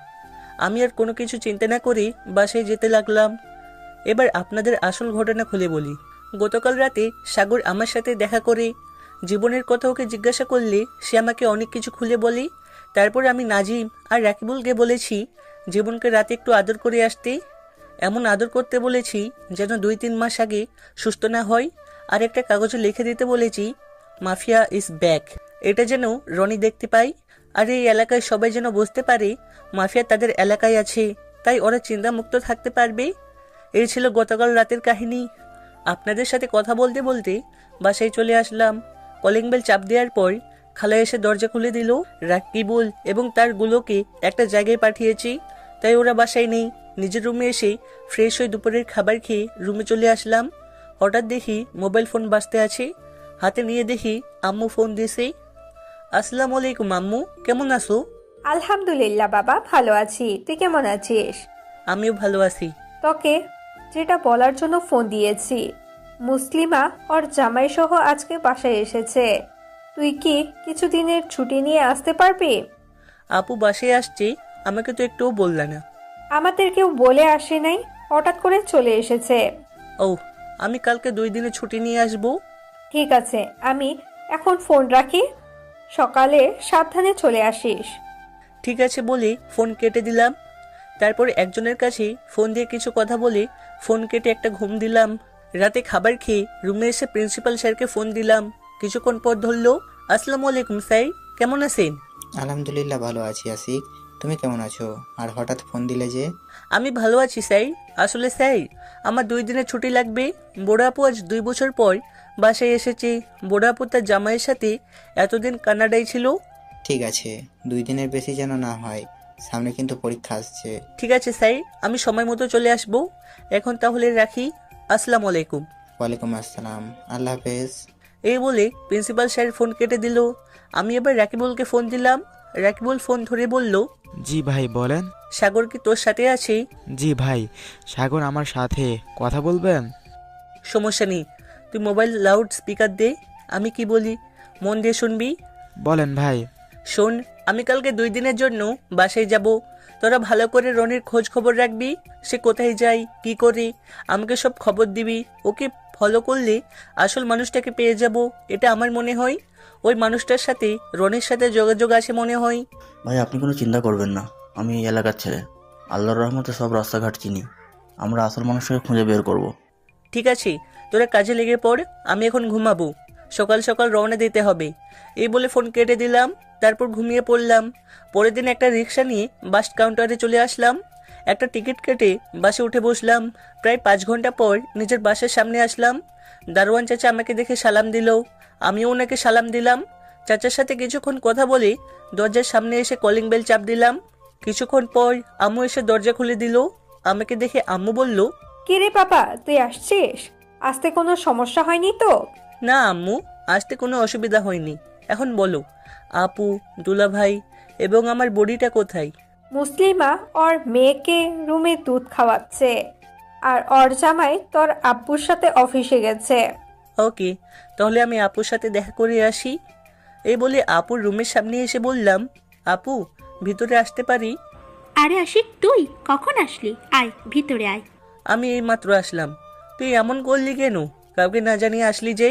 আমি আর কোনো কিছু চিন্তা না করে বাসায় যেতে লাগলাম। এবার আপনাদের আসল ঘটনা খুলে বলি। গতকাল রাতে সাগর আমার সাথে দেখা করে জীবনের কথা ওকে জিজ্ঞাসা করলে সে আমাকে অনেক কিছু খুলে বলে। তারপর আমি নাজিম আর রাকিবুলকে বলেছি জীবনকে রাতে একটু আদর করে আসতে। এমন আদর করতে বলেছি যেন 2-3 মাস আগে সুস্থ না হয়। আর একটা কাগজে লিখে দিতে বলেছি মাফিয়া ইজ ব্যাক। এটা যেন রনি দেখতে পায় আর এই এলাকায় সবাই যেন বুঝতে পারে মাফিয়া তাদের এলাকায় আছে, তাই ওরা চিন্তামুক্ত থাকতে পারবে। এই ছিল গতকাল রাতের কাহিনী। আপনাদের সাথে কথা বলতে বলতে বাসায় চলে আসলাম। কলিং বেল চাপ দেওয়ার পর খালা এসে দরজা খুলে দিল। রাকিবুল এবং তার গুলোকে একটা জায়গায় পাঠিয়েছি, তাই ওরা বাসায় নেই। নিজের রুমে এসে ফ্রেশ হয়ে দুপুরের খাবার খেয়ে রুমে চলে আসলাম। হঠাৎ দেখি মোবাইল ফোন বাজতে আছে। হাতে নিয়ে দেখি আম্মু ফোন দিয়েছে। আসসালামু আলাইকুম আম্মু, কেমন আছো? আলহামদুলিল্লাহ বাবা, ভালো আছি। তুই কেমন আছিস? আমিও ভালো আছি। তোকে যেটা বলার জন্য ফোন দিয়েছি, মুসলিমা ওর জামাই সহ আজকে বাসায় এসেছে। তুই কি কিছুদিনের ছুটি নিয়ে আসতে পারবি? আপু বাসায় আসছে, আমাকে তো একটুও বললা না। আমাদের কেউ বলে আসে নাই, হঠাৎ করে চলে এসেছে। ও, আমি কালকে 2 দিনের ছুটি নিয়ে আসবো। ঠিক আছে, আমি এখন ফোন রাখি। সকালে সাবধানে চলে আসিস। ঠিক আছে বলে ফোন কেটে দিলাম। তারপর একজনের কাছে ফোন দিয়ে কিছু কথা বলে ফোন কেটে একটা ঘুম দিলাম। রাতে খাবার খেয়ে রুমে এসে প্রিন্সিপাল স্যারকে ফোন দিলাম। কিছুক্ষণ পর ধরলো, আসসালামু আলাইকুম স্যার, কেমন আছেন? আলহামদুলিল্লাহ ভালো আছি আসিক, তুমি কেমন আছো? আর হঠাৎ ফোন দিলে যে? আমি ভালো আছি স্যার। আসলে স্যার, আমার 2 দিনের ছুটি লাগবে। বড় আপু আজ 2 বছর পর বাসায় এসেছে। বড় আপু তার জামাইয়ের সাথে এতদিন কানাডায় ছিল। ঠিক আছে, 2 দিনের বেশি যেন না হয়, সামনে কিন্তু পরীক্ষা আসছে। ঠিক আছে স্যার, আমি সময় মতো চলে আসবো। এখন তাহলে রাখি, আসসালামু আলাইকুম। ওয়ালাইকুম আসসালাম, আল্লাহ হাফেজ। এই বলে প্রিন্সিপাল স্যার ফোন কেটে দিল। আমি এবার রাকিবুলকে ফোন দিলাম। রাকিবুল ফোন ধরে বলল, জি ভাই বলেন। সাগর কি তোর সাথে আছে? জি ভাই, সাগর আমার সাথে, কথা বলবেন? সমস্যা নেই, তুই মোবাইল লাউড স্পিকার দে, আমি কি বলি মন দিয়ে শুনবি। বলেন ভাই। শোন, আমি কালকে 2 দিনের জন্য বাসায় যাব। তোরা ভালো করে রনির খোঁজ খবর রাখবি। সে কোথায় যায়, কি করে, আমাকে সব খবর দিবি। ওকে ফলো করলে আসল মানুষটাকে পেয়ে যাব, এটা আমার মনে হয়। ওই মানুষটার সাথে রনির সাথে যোগাযোগ আছে মনে হয়। ভাই আপনি কোনো চিন্তা করবেন না, আমি এই এলাকার ছেলে, আল্লাহর রহমতে সব রাস্তাঘাট চিনি, আমরা আসল মানুষকে খুঁজে বের করব। ঠিক আছে, তোরা কাজে লেগে পড়, আমি এখন ঘুমাবো, সকাল সকাল রওনা দিতে হবে। এই বলে ফোন কেটে দিলাম। তারপর ঘুমিয়ে পড়লাম। পরের দিন একটা রিক্সা নিয়ে বাস কাউন্টারে চলে আসলাম। একটা টিকিট কেটে বাসে উঠে বসলাম। প্রায় 5 ঘন্টা পর নিজের বাসের সামনে আসলাম। দারোয়ান চাচা আমাকে দেখে সালাম দিল, আমিও ওনাকে সালাম দিলাম। চাচার সাথে কিছুক্ষণ কথা বলে দরজার সামনে এসে কলিং বেল চাপ দিলাম। কিছুক্ষণ পর আম্মু এসে দরজা খুলে দিল। আমাকে দেখে আম্মু বলল, কি রে বাবা, তুই আসছিস? আসতে কোনো সমস্যা হয়নি তো? না আম্মু, আসতে কোনো অসুবিধা হয়নি। এখন বলো, আপু, দুলাভাই এবং আমার বডিটা কোথায়? মুসলিমা ওর মেয়েকে রুমে দুধ খাওয়াচ্ছে, আর ওর জামাই তোর আব্বুর সাথে অফিসে গেছে। ওকে, তাহলে আমি আপুর সাথে দেখা করে আসি। এই বলে আপুর রুমের সামনে এসে বললাম, আপু, ভিতরে আসতে পারি? আরে আশিক, তুই কখন আসলি? আয় ভিতরে আয়। আমি এই মাত্র আসলাম। তুই এমন করলি কেন? কাউকে না জানিয়ে আসলি যে?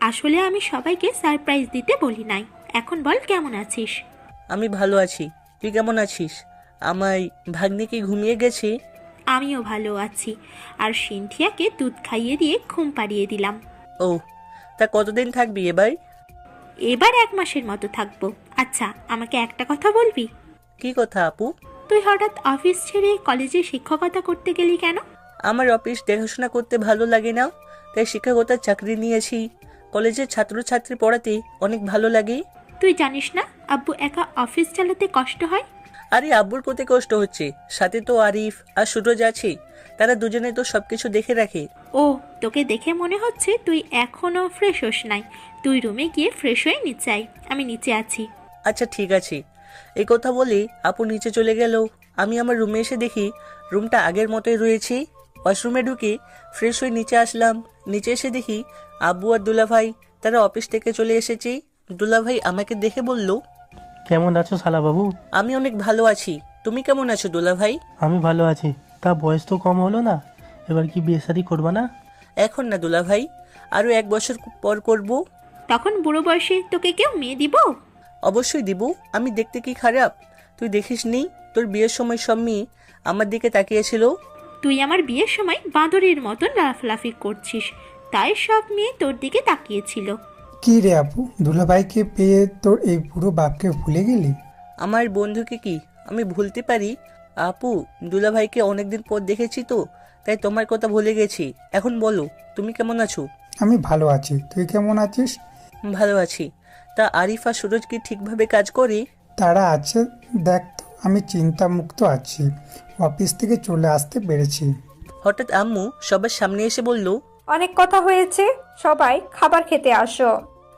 আসলে আমি সবাইকে সারপ্রাইজ দিতে বলি নাই। এখন বল, কেমন আছিস? আমি ভালো আছি, তুই কেমন আছিস? আমায় ভাগ্নে কি ঘুমিয়ে গেছে? আমিও ভালো আছি, আর সিনথিয়াকে দুধ খাইয়ে দিয়ে ঘুম পাড়িয়ে দিলাম। ও, তা কতদিন থাকবি এবার? এবার 1 মাসের মতো থাকবো। আচ্ছা, আমাকে একটা কথা বলবি? কি কথা আপু? তুই হঠাৎ অফিস ছেড়ে কলেজে শিক্ষকতা করতে গেলি কেন? আমার অফিস দেখাশোনা করতে ভালো লাগে না, তাই শিক্ষকতার চাকরি নিয়েছি। কলেজের ছাত্রছাত্রী পড়াতে অনেক ভালো লাগে। তুই জানিস না আব্বু একা অফিস চালাতে কষ্ট হয়? আরে আব্বুর কোথায় কষ্ট হচ্ছে, সাথে তো আরিফ আর সুরজ আছে, তারা দুজনে তো সবকিছু দেখে রাখে। ও, তোকে দেখে মনে হচ্ছে তুই এখনো ফ্রেশ হোস নাই। তুই রুমে গিয়ে ফ্রেশ হয়ে নিচে আয়, আমি নিচে আছি। আচ্ছা ঠিক আছে। এই কথা বলে আপু নিচে চলে গেল। আমি আমার রুমে এসে দেখি রুমটা আগের মতোই রয়েছে। ওয়াশরুমে ঢুকে ফ্রেশ হয়ে নিচে আসলাম। নিচে এসে দেখি আব্বু আর দুলাভাই তারা অফিস থেকে চলে এসেছে। দুলাভাই আমাকে দেখে বলল, কেমন আছো শালা বাবু? আমি অনেক ভালো আছি, তুমি কেমন আছো দুলাভাই? আমি ভালো আছি। তা বয়স তো কম হলো না, এবার কি বিয়ে শাদী করবা না? এখন না দুলাভাই, আরো 1 বছর পর করব। তখন বুড়ো বয়সে তোকে কেউ মেয়ে দিব? অবশ্যই দিব। আমি দেখতে কি খারাপ? তুই দেখিসনি তোর বিয়ের সময় সব মেয়ে আমার দিকে তাকিয়েছিল? তুই আমার বিয়ের সময় বাঁদরের মতন লাফলাফি করছিস, তাই সব মেয়ে তোর দিকে তাকিয়েছিল। কি রে আপু, দুলাভাইকে পেয়ে তোর এই পুরো বাপকে ভুলে গেলি? আমার বন্ধুকে কি আমি ভুলতে পারি? আপু, দুলাভাইকে অনেকদিন পর দেখেছি তো, তাই তোমার কথা ভুলে গেছি। এখন বলো, তুমি কেমন আছো? আমি ভালো আছি, তুই কেমন আছিস? ভালো আছি। তা আরিফ আর সুরজ কি ঠিকভাবে কাজ করে? তারা আছে, দেখ তো, আমি চিন্তামুক্ত আছি, অফিস থেকে চলে আসতে পেরেছি। হঠাৎ আম্মু সবার সামনে এসে বলল, অনেক কথা হয়েছে, সবাই খাবার খেতে আসো।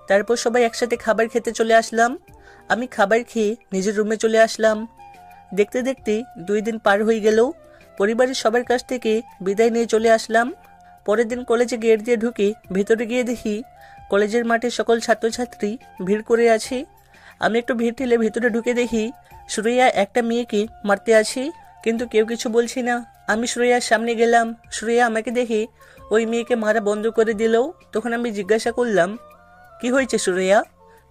তারপর সবাই একসাথে খাবার খেতে চলে আসলাম। আমি খাবার খেয়ে নিজের রুমে চলে আসলাম। দেখতে দেখতে 2 দিন পার হয়ে গেল। পরিবারের সবার কাছ থেকে বিদায় নিয়ে চলে আসলাম। পরের দিন কলেজে গেট দিয়ে ঢুকে ভেতরে গিয়ে দেখি কলেজের মাঠে সকল ছাত্রছাত্রী ভিড় করে আছে। আমি একটু ভিড় ঠেলে ভেতরে ঢুকে দেখি সুরাইয়া একটা মেয়েকে মারতে আছে, কিন্তু কেউ কিছু বলছি না। আমি সুরাইয়ার সামনে গেলাম। সুরাইয়া আমাকে দেখে ওই মেয়েকে মারা বন্ধ করে দিল। তখন আমি জিজ্ঞাসা করলাম, কি হয়েছে সুরাইয়া,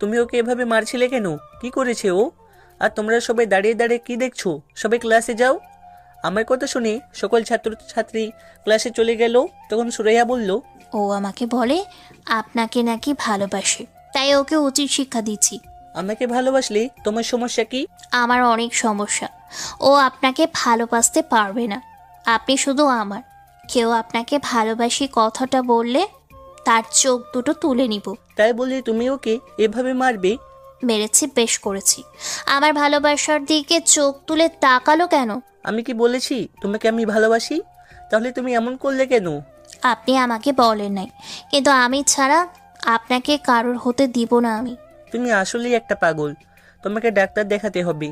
তুমি ওকে এভাবে মারছিলে কেন? কি করেছে ও? আর তোমরা সবাই দাঁড়িয়ে দাঁড়িয়ে কি দেখছো? সবাই ক্লাসে যাও। আমার কথা শুনে সকল ছাত্রছাত্রী ক্লাসে চলে গেল। তখন সুরাইয়া বলল, ও আমাকে বলে আপনাকে নাকি ভালোবাসে, তাই ওকে উচিত শিক্ষা দিচ্ছি। আমাকে ভালোবাসলে তোমার সমস্যা কি? আমার অনেক সমস্যা। ও আপনাকে ভালোবাসতে পারবে না, আপনি শুধু আমার। কেউ আপনাকে ভালোবাসি কথাটা বললে তার চোখ দুটো তুলে নিব। তাই বলে তুমি ওকে এভাবে মারবে? মেরেছি, বেশ করেছি। আমার ভালোবাসার দিকে চোখ তুলে তাকালো কেন? আমি কি বলেছি তোমাকে আমি ভালোবাসি? তাহলে তুমি এমন করলে কেন? আপনি আমাকে বলেন নাই, কিন্তু আমি ছাড়া আপনাকে কারোর হতে দিব না আমি। তুমি আসলেই একটা পাগল। তোমাকে ডাক্তার দেখাতে হবে।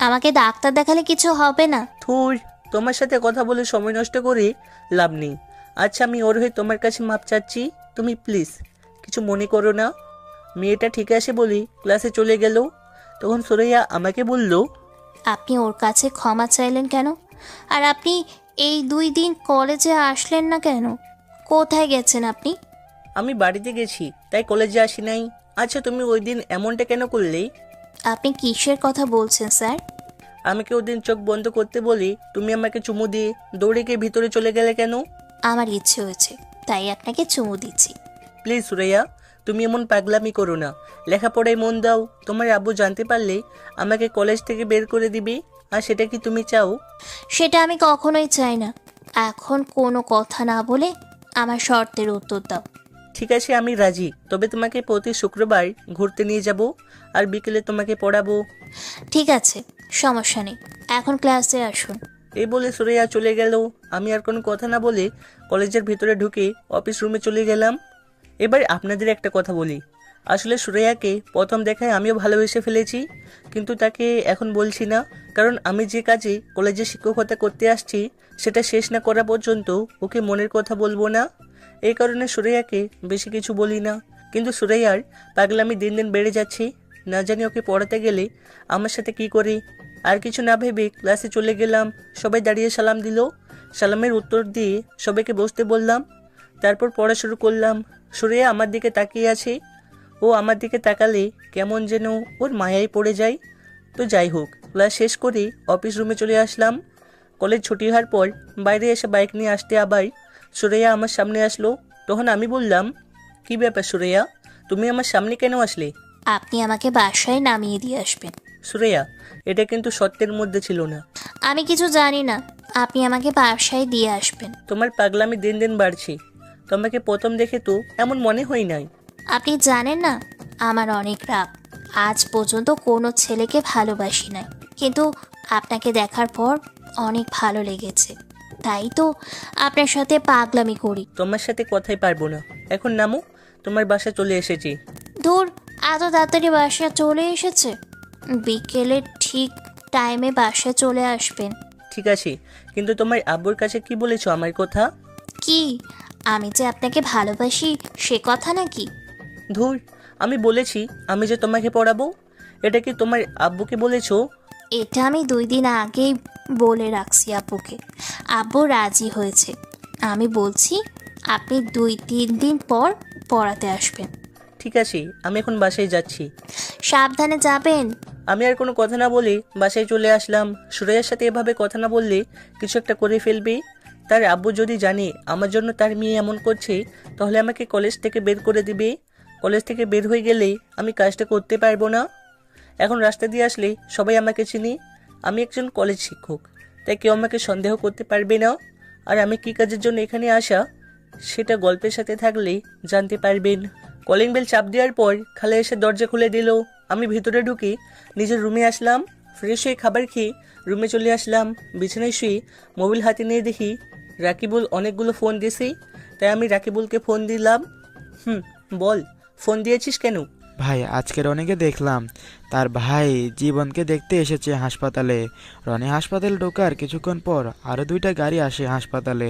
আমাকে ডাক্তার দেখালে কিছু হবে না। থুর, তোমার সাথে কথা বলে সময় নষ্ট করে লাভ নেই। আচ্ছা, আমি ওর হয়ে তোমার কাছে মাপ চাচ্ছি। তুমি প্লিজ কিছু মনে করো না। মেয়েটা ঠিক আছে বলি ক্লাসে চলে গেল। তখন সুরাইয়া আমাকে বলল, আপনি ওর কাছে ক্ষমা চাইলেন কেন? আর আপনি এই 2 দিন কলেজে আসলেন না কেন? কোথায় গেছেন আপনি? আমি বাড়িতে গেছি, তাই কলেজে আসি নাই। আচ্ছা, তুমি ওই দিন এমনটা কেন করলে? আপনি কিসের কথা বলছেন স্যার? আমাকে ওই দিন চোখ বন্ধ করতে বলি তুমি আমাকে চুমু দিয়ে দৌড়ে গিয়ে ভিতরে চলে গেলে কেন? আমার ইচ্ছে হয়েছে, তাই আপনাকে চুমু দিচ্ছি। প্লিজ সুরাইয়া, তুমি এমন পাগলামি করো না। লেখাপড়ায় মন দাও। তোমার আব্বু জানতে পারলে আমাকে কলেজ থেকে বের করে দিবে। আর সেটা কি তুমি চাও? সেটা আমি কখনোই চাই না। এখন কোনো কথা না বলে আমার শর্তের উত্তর দাও। ঠিক আছে, আমি রাজি। তবে তোমাকে প্রতি শুক্রবার ঘুরতে নিয়ে যাব আর বিকেলে তোমাকে পড়াবো। ঠিক আছে, সমস্যা নেই। এখন ক্লাসে আসুন। এই বলে সুরাইয়া চলে গেল। আমি আর কোনো কথা না বলে কলেজের ভিতরে ঢুকে অফিস রুমে চলে গেলাম। এবার আপনাদের একটা কথা বলি। আসলে সুরাইয়াকে প্রথম দেখায় আমিও ভালোবেসে ফেলেছি, কিন্তু তাকে এখন বলছি না। কারণ আমি যে কাজে কলেজে শিক্ষকতা করতে আসছি সেটা শেষ না করা পর্যন্ত ওকে মনের কথা বলবো না। এই কারণে সুরাইয়াকে বেশি কিছু বলি না। কিন্তু সুরাইয়ার পাগলামি দিন দিন বেড়ে যাচ্ছে। না জানি ওকে পড়াতে গেলে আমার সাথে কি করে। আর কিছু না ভেবে ক্লাসে চলে গেলাম। সবাই দাঁড়িয়ে সালাম দিল। সালামের উত্তর দিয়ে সবাইকে বসতে বললাম। তারপর পড়া শুরু করলাম। সুরাইয়া আমার দিকে তাকিয়ে আছে। ও আমার দিকে তাকালে কেমন যেন ওর মায়ায় পড়ে যায়। তো যাই হোক, ক্লাস শেষ করে অফিস রুমে চলে আসলাম। কলেজ ছুটি হওয়ার পর বাইরে এসে বাইক নিয়ে আসতে আবার সুরাইয়া আমার সামনে আসলো। তখন আমি বললাম, কি ব্যাপার সুরাইয়া, তুমি আমার সামনে কেন আসলে? আপনি আমাকে বাসায় নামিয়ে দিয়ে আসবেন। সুরাইয়া, এটা কিন্তু সত্যের মধ্যে ছিল না। আমি কিছু জানি না, আপনি আমাকে বাসায় দিয়ে আসবেন। তোমার পাগলামি দিন দিন বাড়ছে। তোমাকে প্রথম দেখে তো এমন মনে হয় নাই। আপনি জানেন না, আমার অনেক রাগ। আজ পর্যন্ত কোনো ছেলেকে ভালোবাসি নাই, কিন্তু আপনাকে দেখার পর অনেক ভালো লেগেছে। তাই তো আপনার সাথে পাগলামি করি। তোমার সাথে কথাই পারবো না। এখন নামো, তোমার বাসা চলে এসেছি। দূর, এত তাড়াতাড়ি বাসায় চলে এসেছে? বিকেলে ঠিক টাইমে বাসায় চলে আসবেন। ঠিক আছে, কিন্তু তোমার আব্বুর কাছে কি বলেছো আমার কথা? কি, আমি যে আপনাকে ভালোবাসি সে কথা নাকি? ধুর, আমি বলেছি আমি যে তোমাকে পড়াবো। এটা কি তোমার আব্বুকে বলেছো? এটা আমি 2 দিন আগেই বলে রাখছি আব্বুকে। আব্বু রাজি হয়েছে। আমি বলছি আপনি 2-3 দিন পর পড়াতে আসবেন। ঠিক আছে, আমি এখন বাসায় যাচ্ছি। সাবধানে যাবেন। আমি আর কোনো কথা না বলে বাসায় চলে আসলাম। সুরাইয়ার সাথে এভাবে কথা না বললে কিছু একটা করে ফেলবে। তার আব্বু যদি জানে আমার জন্য তার মেয়ে এমন করছে, তাহলে আমাকে কলেজ থেকে বের করে দিবে। কলেজ থেকে বের হয়ে গেলে আমি কাজটা করতে পারবো না। এখন রাস্তা দিয়ে আসলে সবাই আমাকে চিনি। আমি একজন কলেজ শিক্ষক, তাই কেউ আমাকে সন্দেহ করতে পারবে না। আর আমি কী কাজের জন্য এখানে আসা সেটা গল্পের সাথে থাকলে জানতে পারবেন। কলিং বেল চাপ দেওয়ার পর খালা এসে দরজা খুলে দিল। আমি ভিতরে ঢুকে নিজের রুমে আসলাম। ফ্রেশ হয়ে খাবার খেয়ে রুমে চলে আসলাম। বিছানায় শুয়ে মোবাইল হাতে নিয়ে দেখি রাকিবুল অনেকগুলো ফোন দিয়েছি। তাই আমি রাকিবুলকে ফোন দিলাম। বল, ফোন দিয়েছিস কেন? ভাই, আজকে রনিকে দেখলাম, তার ভাই জীবনকে দেখতে এসেছে হাসপাতালে। রনি হাসপাতালে ঢোকার কিছুক্ষণ পর আরও 2টা গাড়ি আসে হাসপাতালে,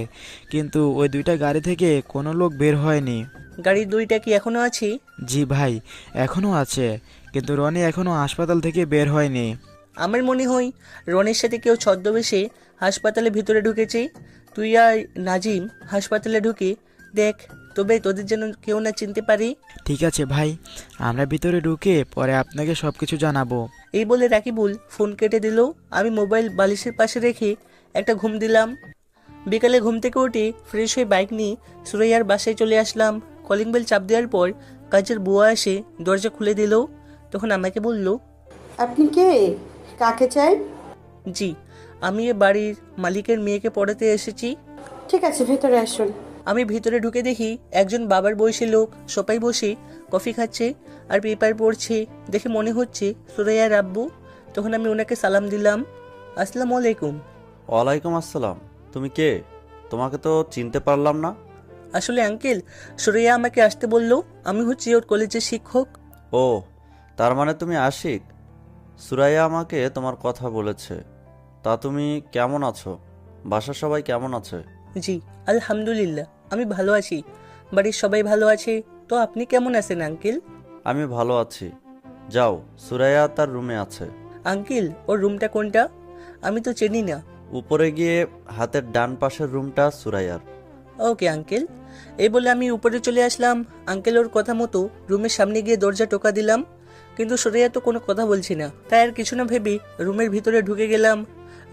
কিন্তু ওই 2টা গাড়ি থেকে কোনো লোক বের হয়নি। গাড়ি 2টা কি এখনো আছে? জি ভাই, এখনও আছে, কিন্তু রনি এখনও হাসপাতাল থেকে বের হয়নি। আমার মনে হয় রনির সাথে কেউ ছদ্মবেশে হাসপাতালের ভিতরে ঢুকেছে। তুই আর নাজিম হাসপাতালে ঢুকে দেখ তবে তোদের যেন কেউ না চিনতে পারি। ঠিক আছে ভাই, আমরা ভিতরে ঢুকে পরে আপনাকে সব কিছু জানাবো। এই বলে রাকিবুল ফোন কেটে দিল। আমি মোবাইল বালিশের পাশে রেখে একটা ঘুম দিলাম। বিকালে ঘুম থেকে উঠে ফ্রেশ হয়ে বাইক নিয়ে সুরাইয়ার বাসায় চলে আসলাম। কলিং বেল চাপ দেওয়ার পর কাজের বুয়া এসে দরজা খুলে দিল। তখন আমাকে বলল, আপনি কে? কাকে চাই? জি, আমি এ বাড়ির মালিকের মেয়েকে পড়াতে এসেছি। ঠিক আছে, ভেতরে আসুন। আমি ভিতরে ঢুকে দেখি একজন বাবার বয়সী লোক সোফায় বসে কফি খাচ্ছে আর পেপার পড়ছে। দেখে মনে হচ্ছে সুরাইয়ার আব্বু। তখন আমি ওনাকে সালাম দিলাম। আসসালামু আলাইকুম। ওয়ালাইকুম আসসালাম। তুমি কে? তোমাকে তো চিনতে পারলাম না। আসলে আঙ্কেল, সুরাইয়া আমাকে আসতে বলল। আমি হচ্ছি ওর কলেজের শিক্ষক। ও, তার মানে তুমি আশিক। সুরাইয়া আমাকে তোমার কথা বলেছে। তা তুমি কেমন আছো? বাসার সবাই কেমন আছে? জি আলহামদুলিল্লাহ, আমি ভালো আছি। বাড়ির সবাই ভালো আছে। তো আপনি কেমন আছেন আঙ্কেল? আমি ভালো আছি। যাও, সুরাইয়া তার রুমে আছে। আঙ্কেল, ওর রুমটা কোনটা? আমি তো চিনি না। উপরে গিয়ে হাতের ডান পাশের রুমটা সুরাইয়ার। Okay uncle. এই বলে আমি উপরে চলে আসলাম। আঙ্কেল ওর কথা মতো রুমের সামনে গিয়ে দরজা টোকা দিলাম, কিন্তু সুরাইয়া তো কোনো কথা বলছি না। তাই আর কিছু না ভেবে রুমের ভিতরে ঢুকে গেলাম।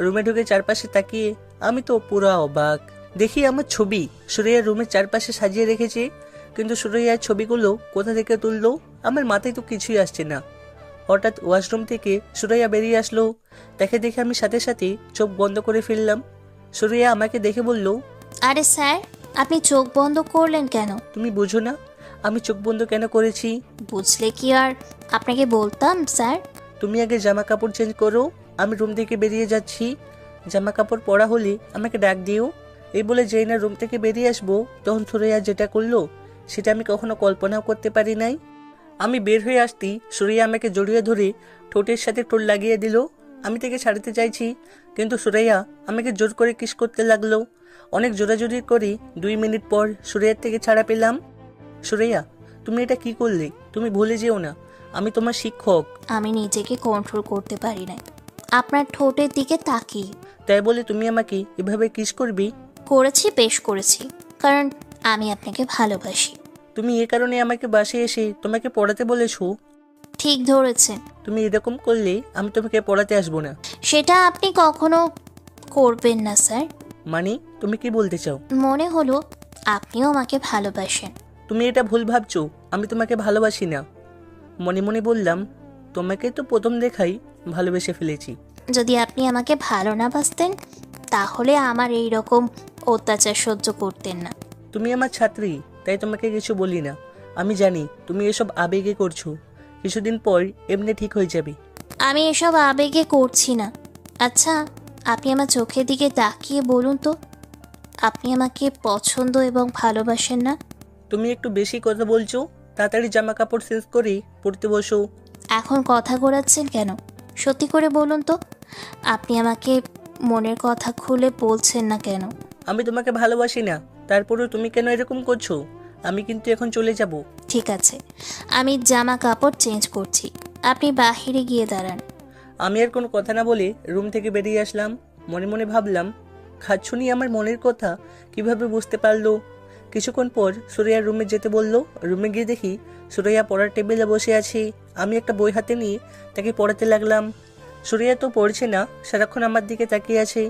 রুমে ঢুকে চারপাশে তাকিয়ে আমি তো পুরা অবাক। দেখি আমার ছবি সুরাইয়ার রুমের চারপাশে সাজিয়ে রেখেছে, কিন্তু সুরাইয়ার ছবিগুলো কোথা থেকে তুললো আমার মাথায় তো কিছুই আসছে না। হঠাৎ ওয়াশরুম থেকে সুরাইয়া বেরিয়ে আসলো। তাকে দেখে আমি সাথে সাথে চোখ বন্ধ করে ফেললাম। সুরাইয়া আমাকে দেখে বলল, আরে স্যার, আপনি চোখ বন্ধ করলেন কেন? তুমি বুঝো না আমি চোখ বন্ধ কেন করেছি? বুঝলে কি আর আপনাকে বলতাম স্যার? তুমি আগে জামা কাপড় চেঞ্জ করো, আমি রুম থেকে বেরিয়ে যাচ্ছি। জামা কাপড় পরা হলে আমাকে ডাক দিও। এই বলে যেই না রুম থেকে বেরিয়ে আসবো, তখন সুরাইয়া যেটা করলো সেটা আমি কখনো কল্পনাও করতে পারি নাই। আমি বের হয়ে আসতেই সুরাইয়া আমাকে জড়িয়ে ধরে ঠোঁটের সাথে ঠোঁট লাগিয়ে দিল। আমি তাকে ছাড়তে চাইছি, কিন্তু সুরাইয়া আমাকে জোর করে কিস করতে লাগলো। অনেক জোরাজোরি করে 2 মিনিট পর সুরাইয়ার থেকে ছাড়া পেলাম। সুরাইয়া, তুমি এটা কি করলে? তুমি ভুলে যেও না আমি তোমার শিক্ষক। আমি নিজেকে কন্ট্রোল করতে পারি না আপনার ঠোঁটের দিকে তাকিয়ে। তাই বলে তুমি আমাকে এভাবে কিস করবি? করেছি, বেশ করেছি, কারণ আমি আপনাকে ভালোবাসি। তুমি এ কারণে আমাকে বাসে এসে তোমাকে পড়াতে বলেছো? ঠিক ধরেছেন। তুমি এরকম করলে আমি তোমাকে পড়াতে আসবো না। সেটা আপনি কখনো করবেন না স্যার। মানে তুমি কি বলতে চাও? মনে হলো আপনিও আমাকে ভালোবাসেন। তুমি এটা ভুল ভাবছো, আমি তোমাকে ভালোবাসি না। মনে মনে বললাম, তোমাকে তো প্রথম দেখাই ভালোবেসে ফেলেছি। যদি আপনি আমাকে ভালো না বাসতেন তাহলে আমার এই রকম অত্যাচার সহ্য করতেন না। তুমি আমার ছাত্রী, তাই তোমাকে কিছু বলি না। আমি জানি তুমি এসব আবেগে করছো, কিছুদিন পর এমনি ঠিক হয়ে যাবে। আমি এসব আবেগে করছি না। আচ্ছা, আপনি আমার চোখের দিকে তাকিয়ে বলুন তো, আপনি আমাকে পছন্দ এবং ভালোবাসেন না? তুমি একটু বেশি কথা বলছো। তাড়াতাড়ি জামা কাপড় শেষ করে পড়তে বসো। এখন কথা ঘোরাচ্ছেন কেন? সত্যি করে বলুন তো, আপনি আমাকে মনের কথা খুলে বলছেন না কেন? আমি তোমাকে ভালোবাসি না, তারপরেও তুমি কেন এরকম করছো? আমি কিন্তু এখন চলে যাব। ঠিক আছে, আমি জামা কাপড় চেঞ্জ করছি, আপনি বাহিরে গিয়ে দাঁড়ান। আমি আর কোনো কথা না বলে রুম থেকে বেরিয়ে আসলাম। মনে মনে ভাবলাম, খাচ্ছুনি আমার মনের কথা কিভাবে বুঝতে পারলো। কিছুক্ষণ পর সুরাইয়ার রুমে যেতে বললো। রুমে গিয়ে দেখি সুরাইয়া পড়ার টেবিলে বসে আছে। আমি একটা বই হাতে নিয়ে তাকে পড়াতে লাগলাম। সুরাইয়া তো পড়ছে না, সারাক্ষণ আমার দিকে তাকিয়ে আছে।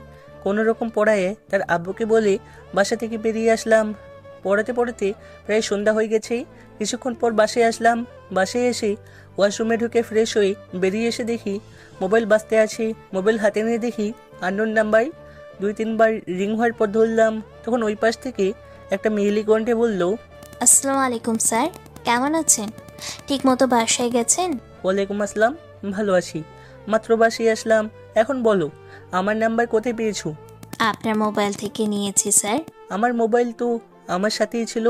কোনো রকম পড়ায় তার আব্বুকে বলে বাসা থেকে বেরিয়ে আসলাম। পড়াতে পড়াতে প্রায় সন্ধ্যা হয়ে গেছে। কিছুক্ষণ পর বাসায় আসলাম। বাসায় এসে ওয়াশরুমে ঢুকে ফ্রেশ হয়ে বেরিয়ে এসে দেখি মোবাইল বাজতে আছে। মোবাইল হাতে নিয়ে দেখি আননোন নাম্বার। 2-3 বার রিং হওয়ার পর ধরলাম। তখন ওই পাশ থেকে একটা মেয়েলি কণ্ঠে বলল, আসসালামু আলাইকুম স্যার, কেমন আছেন? ঠিক মতো বাসায় গেছেন? ওয়ালাইকুম আসসালাম, ভালো আছি, মাত্র বাসায় আসলাম। এখন বলো, আমার নাম্বার কোথায় পেয়েছো? আপনার মোবাইল থেকে নিয়েছি স্যার। আমার মোবাইল তো আমার সাথেই ছিল,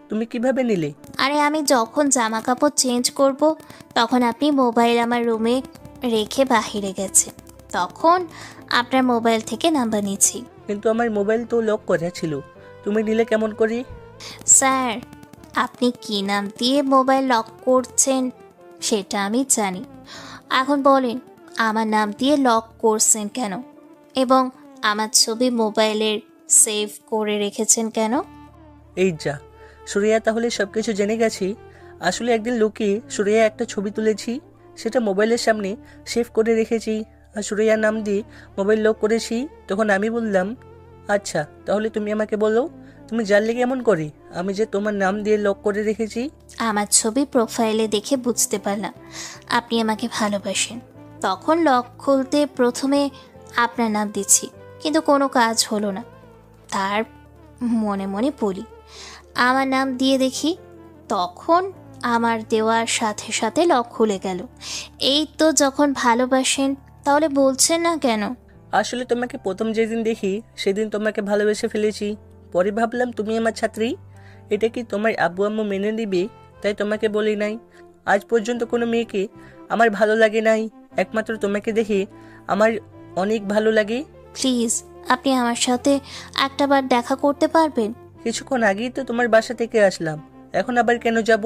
তুমি কিভাবে নিলে? আরে আমি যখন জামা কাপড় চেঞ্জ করব তখন আপনি মোবাইল আমার রুমে রেখে বাহিরে গেছেন, তখন আপনার মোবাইল থেকে নাম্বার নিয়েছি। কিন্তু আমার মোবাইল তো লক করা ছিল, তুমি নিলে কেমন করে? স্যার, আপনি কি নাম দিয়ে মোবাইল লক করছেন সেটা আমি জানি। এখন বলেন, আমার নাম দিয়ে লক করছেন কেন এবং আমার ছবি মোবাইলের সেভ করে রেখেছেন কেন? এই যা, সুরিয়া তাহলে সবকিছু জেনে গেছি। আসলে একদিন লুকিয়ে সুরিয়া একটা ছবি তুলেছি, সেটা মোবাইলের সামনে সেভ করে রেখেছি আর সুরিয়ার নাম দিয়ে মোবাইল লক করেছি। তখন আমি বললাম, আচ্ছা তাহলে তুমি আমাকে বলো, তুমি জানলে কেমন করে আমি যে তোমার নাম দিয়ে লক করে রেখেছি? আমার ছবি প্রোফাইলে দেখে বুঝতে পারলাম আপনি আমাকে ভালোবাসেন। তখন লক খুলতে প্রথমে আপনার নাম দিচ্ছি, কিন্তু কোনো কাজ হলো না। তার মনে মনে বলি আমার নাম দিয়ে দেখি, তখন আমার দেওয়ার সাথে সাথে লক খুলে গেল। এই তো যখন ভালোবাসেন তাহলে বলছেন না কেন? আসলে তোমাকে প্রথম যেদিন দেখি সেদিন তোমাকে ভালোবেসে ফেলেছি। পরে ভাবলাম তুমি আমার ছাত্রী, এটা কি তোমার আব্বু আম্মু মেনে নিবে, তাই তোমাকে বলি নাই। আজ পর্যন্ত কোনো মেয়েকে আমার ভালো লাগে নাই, একমাত্র তোমাকে দেখে আমার অনেক ভালো লাগে। প্লিজ আপনি আমার সাথে একটাবার দেখা করতে পারবেন? কিছুক্ষণ আগেই তো তোমার বাসা থেকে আসলাম, এখন আবার কেন যাব?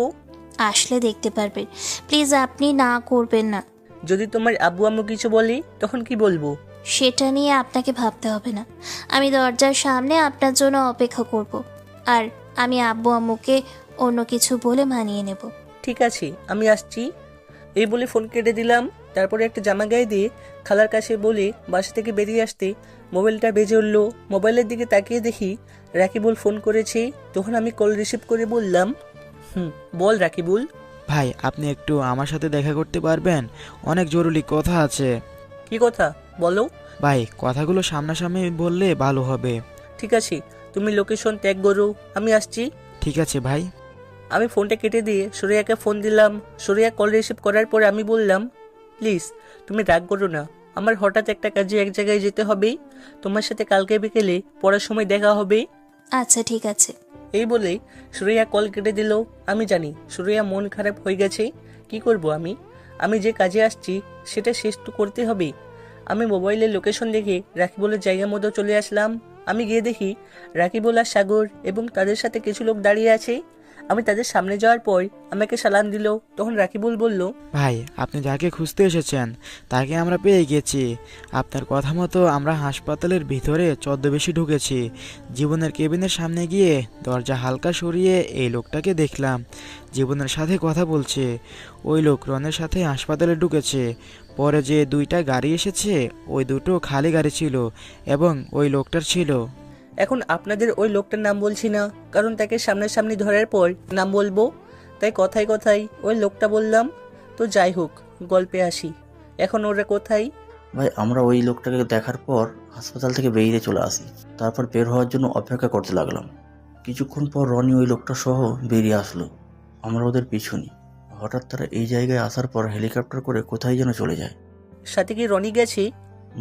আসলে দেখতে পারবেন, প্লিজ আপনি না করবেন না। যদি তোমার আব্বু আম্মু কিছু বলে তখন কি বলবো? সেটা নিয়ে আপনাকে ভাবতে হবে না, আমি দরজার সামনে আপনার জন্য অপেক্ষা করব। আর আমি আব্বু আম্মুকে অন্য কিছু বলে মানিয়ে নেব। ঠিক আছে, আমি আসছি। এই বলে ফোন কেটে দিলাম। তারপরে একটা জামা গায়ে দিয়ে খালার কাছে বলে বাসা থেকে বেরিয়ে আসতে মোবাইলটা বেজে উঠলো। মোবাইলের দিকে তাকিয়ে দেখি রাকিবুল ফোন করেছে। তখন আমি কল রিসিভ করে বললাম, বল রাকিবুল। ভাই আপনি একটু আমার সাথে দেখা করতে পারবেন? অনেক জরুরি কথা আছে। কি কথা বলো? ভাই কথাগুলো সামনাসামনি বললে ভালো হবে। ঠিক আছে, তুমি লোকেশন ট্যাগ করো, আমি আসছি। ঠিক আছে ভাই। আমি ফোনটা কেটে দিয়ে সুরিয়াকে ফোন দিলাম। সুরিয়া কল রিসিভ করার পরে আমি বললাম, প্লিজ তুমি রাগ করো না, আমার হঠাৎ একটা কাজে এক জায়গায় যেতে হবে, তোমার সাথে কালকে বিকেলে পড়ার সময় দেখা হবে। আচ্ছা ঠিক আছে। এই বলে সুরিয়া কল কেটে দিল। আমি জানি সুরিয়া মন খারাপ হয়ে গেছে। কি করব আমি যে কাজে আসছি সেটা শেষ তো করতে হবে। আমি মোবাইলের লোকেশন দেখে রাকিবুলের জায়গা মতো চলে আসলাম। আমি গিয়ে দেখি রাকিবুল আর সাগর এবং তাদের সাথে কিছু লোক দাঁড়িয়ে আছে। আমি তাদের সামনে যাওয়ার পর আমাকে সালাম দিল। তখন রাকিবুল বলল, ভাই আপনি যাকে খুঁজতে এসেছেন তাকে আমরা পেয়ে গেছি। আপনার কথা মতো আমরা হাসপাতালের ভিতরে ছদ্মবেশে ঢুকেছি। জীবনের কেবিনের সামনে গিয়ে দরজা হালকা সরিয়ে এই লোকটাকে দেখলাম। জীবনের সাথে কথা বলছে। ওই লোক রনের সাথে হাসপাতালে ঢুকেছে। পরে যে দুইটা গাড়ি এসেছে ওই দুটো খালি গাড়ি ছিল এবং ওই লোকটার ছিল। এখন আপনাদের ওই লোকটার নাম বলছি না, কারণ তাকে সামনাসামনি ধরার পর নাম বলবো, তাই কথায় কথায় ওই লোকটা বললাম। তো যাই হোক, গল্পে আসি। এখন ওরা কোথায়? ভাই আমরা ওই লোকটাকে দেখার পর হাসপাতাল থেকে বেরিয়ে চলে আসি। তারপর বের হওয়ার জন্য অপেক্ষা করতে লাগলাম। কিছুক্ষণ পর রনি ওই লোকটা সহ বেরিয়ে আসলো। আমরা ওদের পিছু নিই। হঠাৎ তারা এই জায়গায় আসার পর হেলিকপ্টার করে কোথায় যেন চলে যায়। সাথে কি রনি গেছে?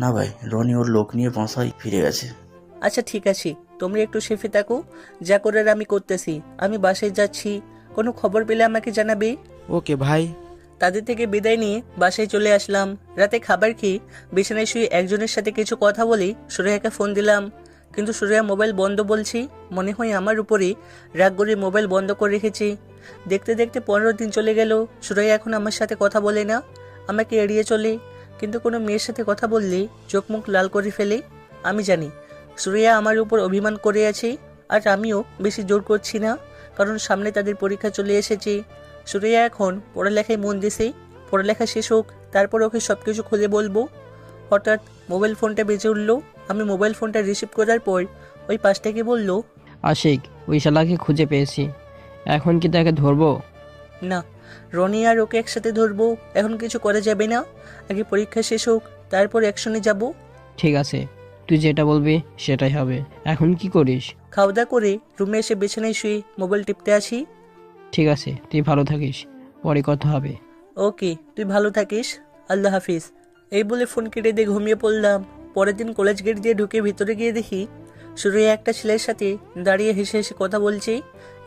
না ভাই, রনি ওর লোক নিয়ে বাসায় ফিরে গেছে। আচ্ছা ঠিক আছে, তোমরা একটু সেফে থাকো, যা করার আমি করতেছি। আমি বাসায় যাচ্ছি, কোনো খবর পেলে আমাকে জানাবে। ওকে ভাই। তাদের থেকে বিদায় নিয়ে বাসায় চলে আসলাম। রাতে খাবার খেয়ে বিছানায় শুয়ে একজনের সাথে কিছু কথা বলে সুরিয়াকে ফোন দিলাম, কিন্তু সুরিয়া মোবাইল বন্ধ বলছি। মনে হয় আমার উপরে রাগ করে মোবাইল বন্ধ করে রেখেছি। দেখতে দেখতে 15 দিন চলে গেল। সুরিয়া এখন আমার সাথে কথা বলে না, আমাকে এড়িয়ে চলে। কিন্তু কোনো মেয়ের সাথে কথা বললে চোখ মুখ লাল করে ফেলে। আমি জানি সুরিয়া আমার উপর অভিমান করে আছে, আর আমিও বেশি জোর করছি না, কারণ সামনে তাদের পরীক্ষা চলে এসেছে। সুরিয়া এখন পড়ালেখায় মন দিছে। পড়ালেখা শেষ হোক, তারপর ওকে সব কিছু খুলে বলবো। হঠাৎ মোবাইল ফোনটা বেজে উঠল। আমি মোবাইল ফোনটা রিসিভ করার পর ওই পাশ থেকে বলল, আশিক, ওই শালাকে খুঁজে পেয়েছি, এখন কি তাকে ধরবো? না, রনি আর ওকে একসাথে ধরবো। এখন কিছু করা যাবে না, আগে পরীক্ষা শেষ হোক, তারপর অ্যাকশনে যাব। ঠিক আছে, তুই যেটা বলবি সেটাই হবে। এখন কি করিস? খাওয়া দাওয়া করে রুমে এসে বিছানায় শুয়ে মোবাইল টিপতে আসি। ঠিক আছে, তুই ভালো থাকিস, পরে কথা হবে। ওকে, তুই ভালো থাকিস, আল্লাহ হাফিজ। এই বলে ফোন কেটে দিয়ে ঘুমিয়ে পড়লাম। পরের দিন কলেজ গেট দিয়ে ঢুকে ভিতরে গিয়ে দেখি সুরিয়া একটা ছেলের সাথে দাঁড়িয়ে হেসে হেসে কথা বলছে।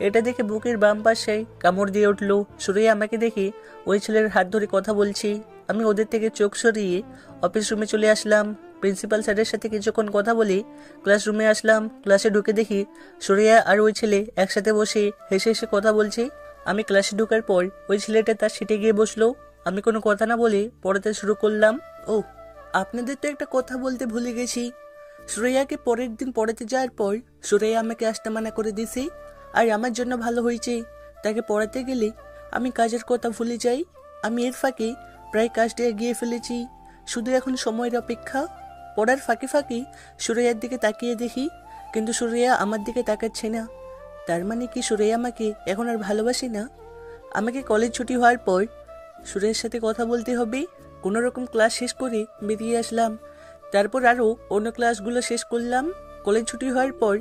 এটা দেখে বুকের বাম পাশে কামড় দিয়ে উঠলো। সুরিয়া আমাকে দেখে ওই ছেলের হাত ধরে কথা বলছি। আমি ওদের থেকে চোখ সরিয়ে অফিস রুমে চলে আসলাম। প্রিন্সিপাল স্যারের সাথে কিছুক্ষণ কথা বলে ক্লাসরুমে আসলাম। ক্লাসে ঢুকে দেখি সুরিয়া আর ওই ছেলে একসাথে বসে হেসে হেসে কথা বলছে। আমি ক্লাসে ঢোকার পর ওই ছেলেটা তার সিটে গিয়ে বসলো। আমি কোনো কথা না বলে পড়াতে শুরু করলাম। ও, আপনাদের তো একটা কথা বলতে ভুলে গেছি। সুরিয়াকে পরের দিন পড়াতে যাওয়ার পর সুরিয়া আমাকে আসতে মানা করে দিয়েছে। আর আমার জন্য ভালো হয়েছে। তাকে পড়াতে গেলে আমি কাজের কথা ভুলে যাই। আমি এর ফাঁকে প্রায় কাজটা এগিয়ে ফেলেছি, শুধু এখন সময়ের অপেক্ষা। পড়ার ফাঁকে ফাঁকে সুরাইয়ার দিকে তাকিয়ে দেখি, কিন্তু সুরাইয়া আমার দিকে তাকাচ্ছে না। তার মানে কি সুরাইয়া আমাকে এখন আর ভালোবাসে না? আমাকে কলেজ ছুটি হওয়ার পর সুরাইয়ার সাথে কথা বলতে হবে। কোনো রকম ক্লাস শেষ করে বেরিয়ে আসলাম। তারপর আরও অন্য ক্লাসগুলো শেষ করলাম। কলেজ ছুটি হওয়ার পর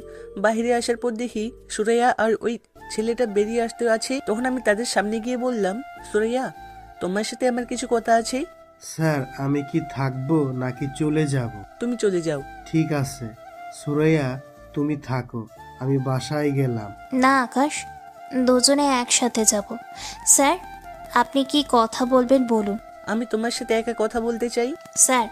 বাইরে আসার পর দেখি সুরাইয়া আর ওই ছেলেটা বেরিয়ে আসতে আছে। তখন আমি তাদের সামনে গিয়ে বললাম, সুরাইয়া, তোমার সাথে আমার কিছু কথা আছে। স্যার, আমি কি থাকবো নাকি চলে যাব? তুমি চলে যাও। ঠিক আছে সুরাইয়া, তুমি থাকো, আমি বাসায় গেলাম। না আকাশ, দুজনে একসাথে যাব। স্যার, আপনি কি কথা বলবেন বলুন। আমি তোমার সাথে একা কথা বলতে চাই। স্যার,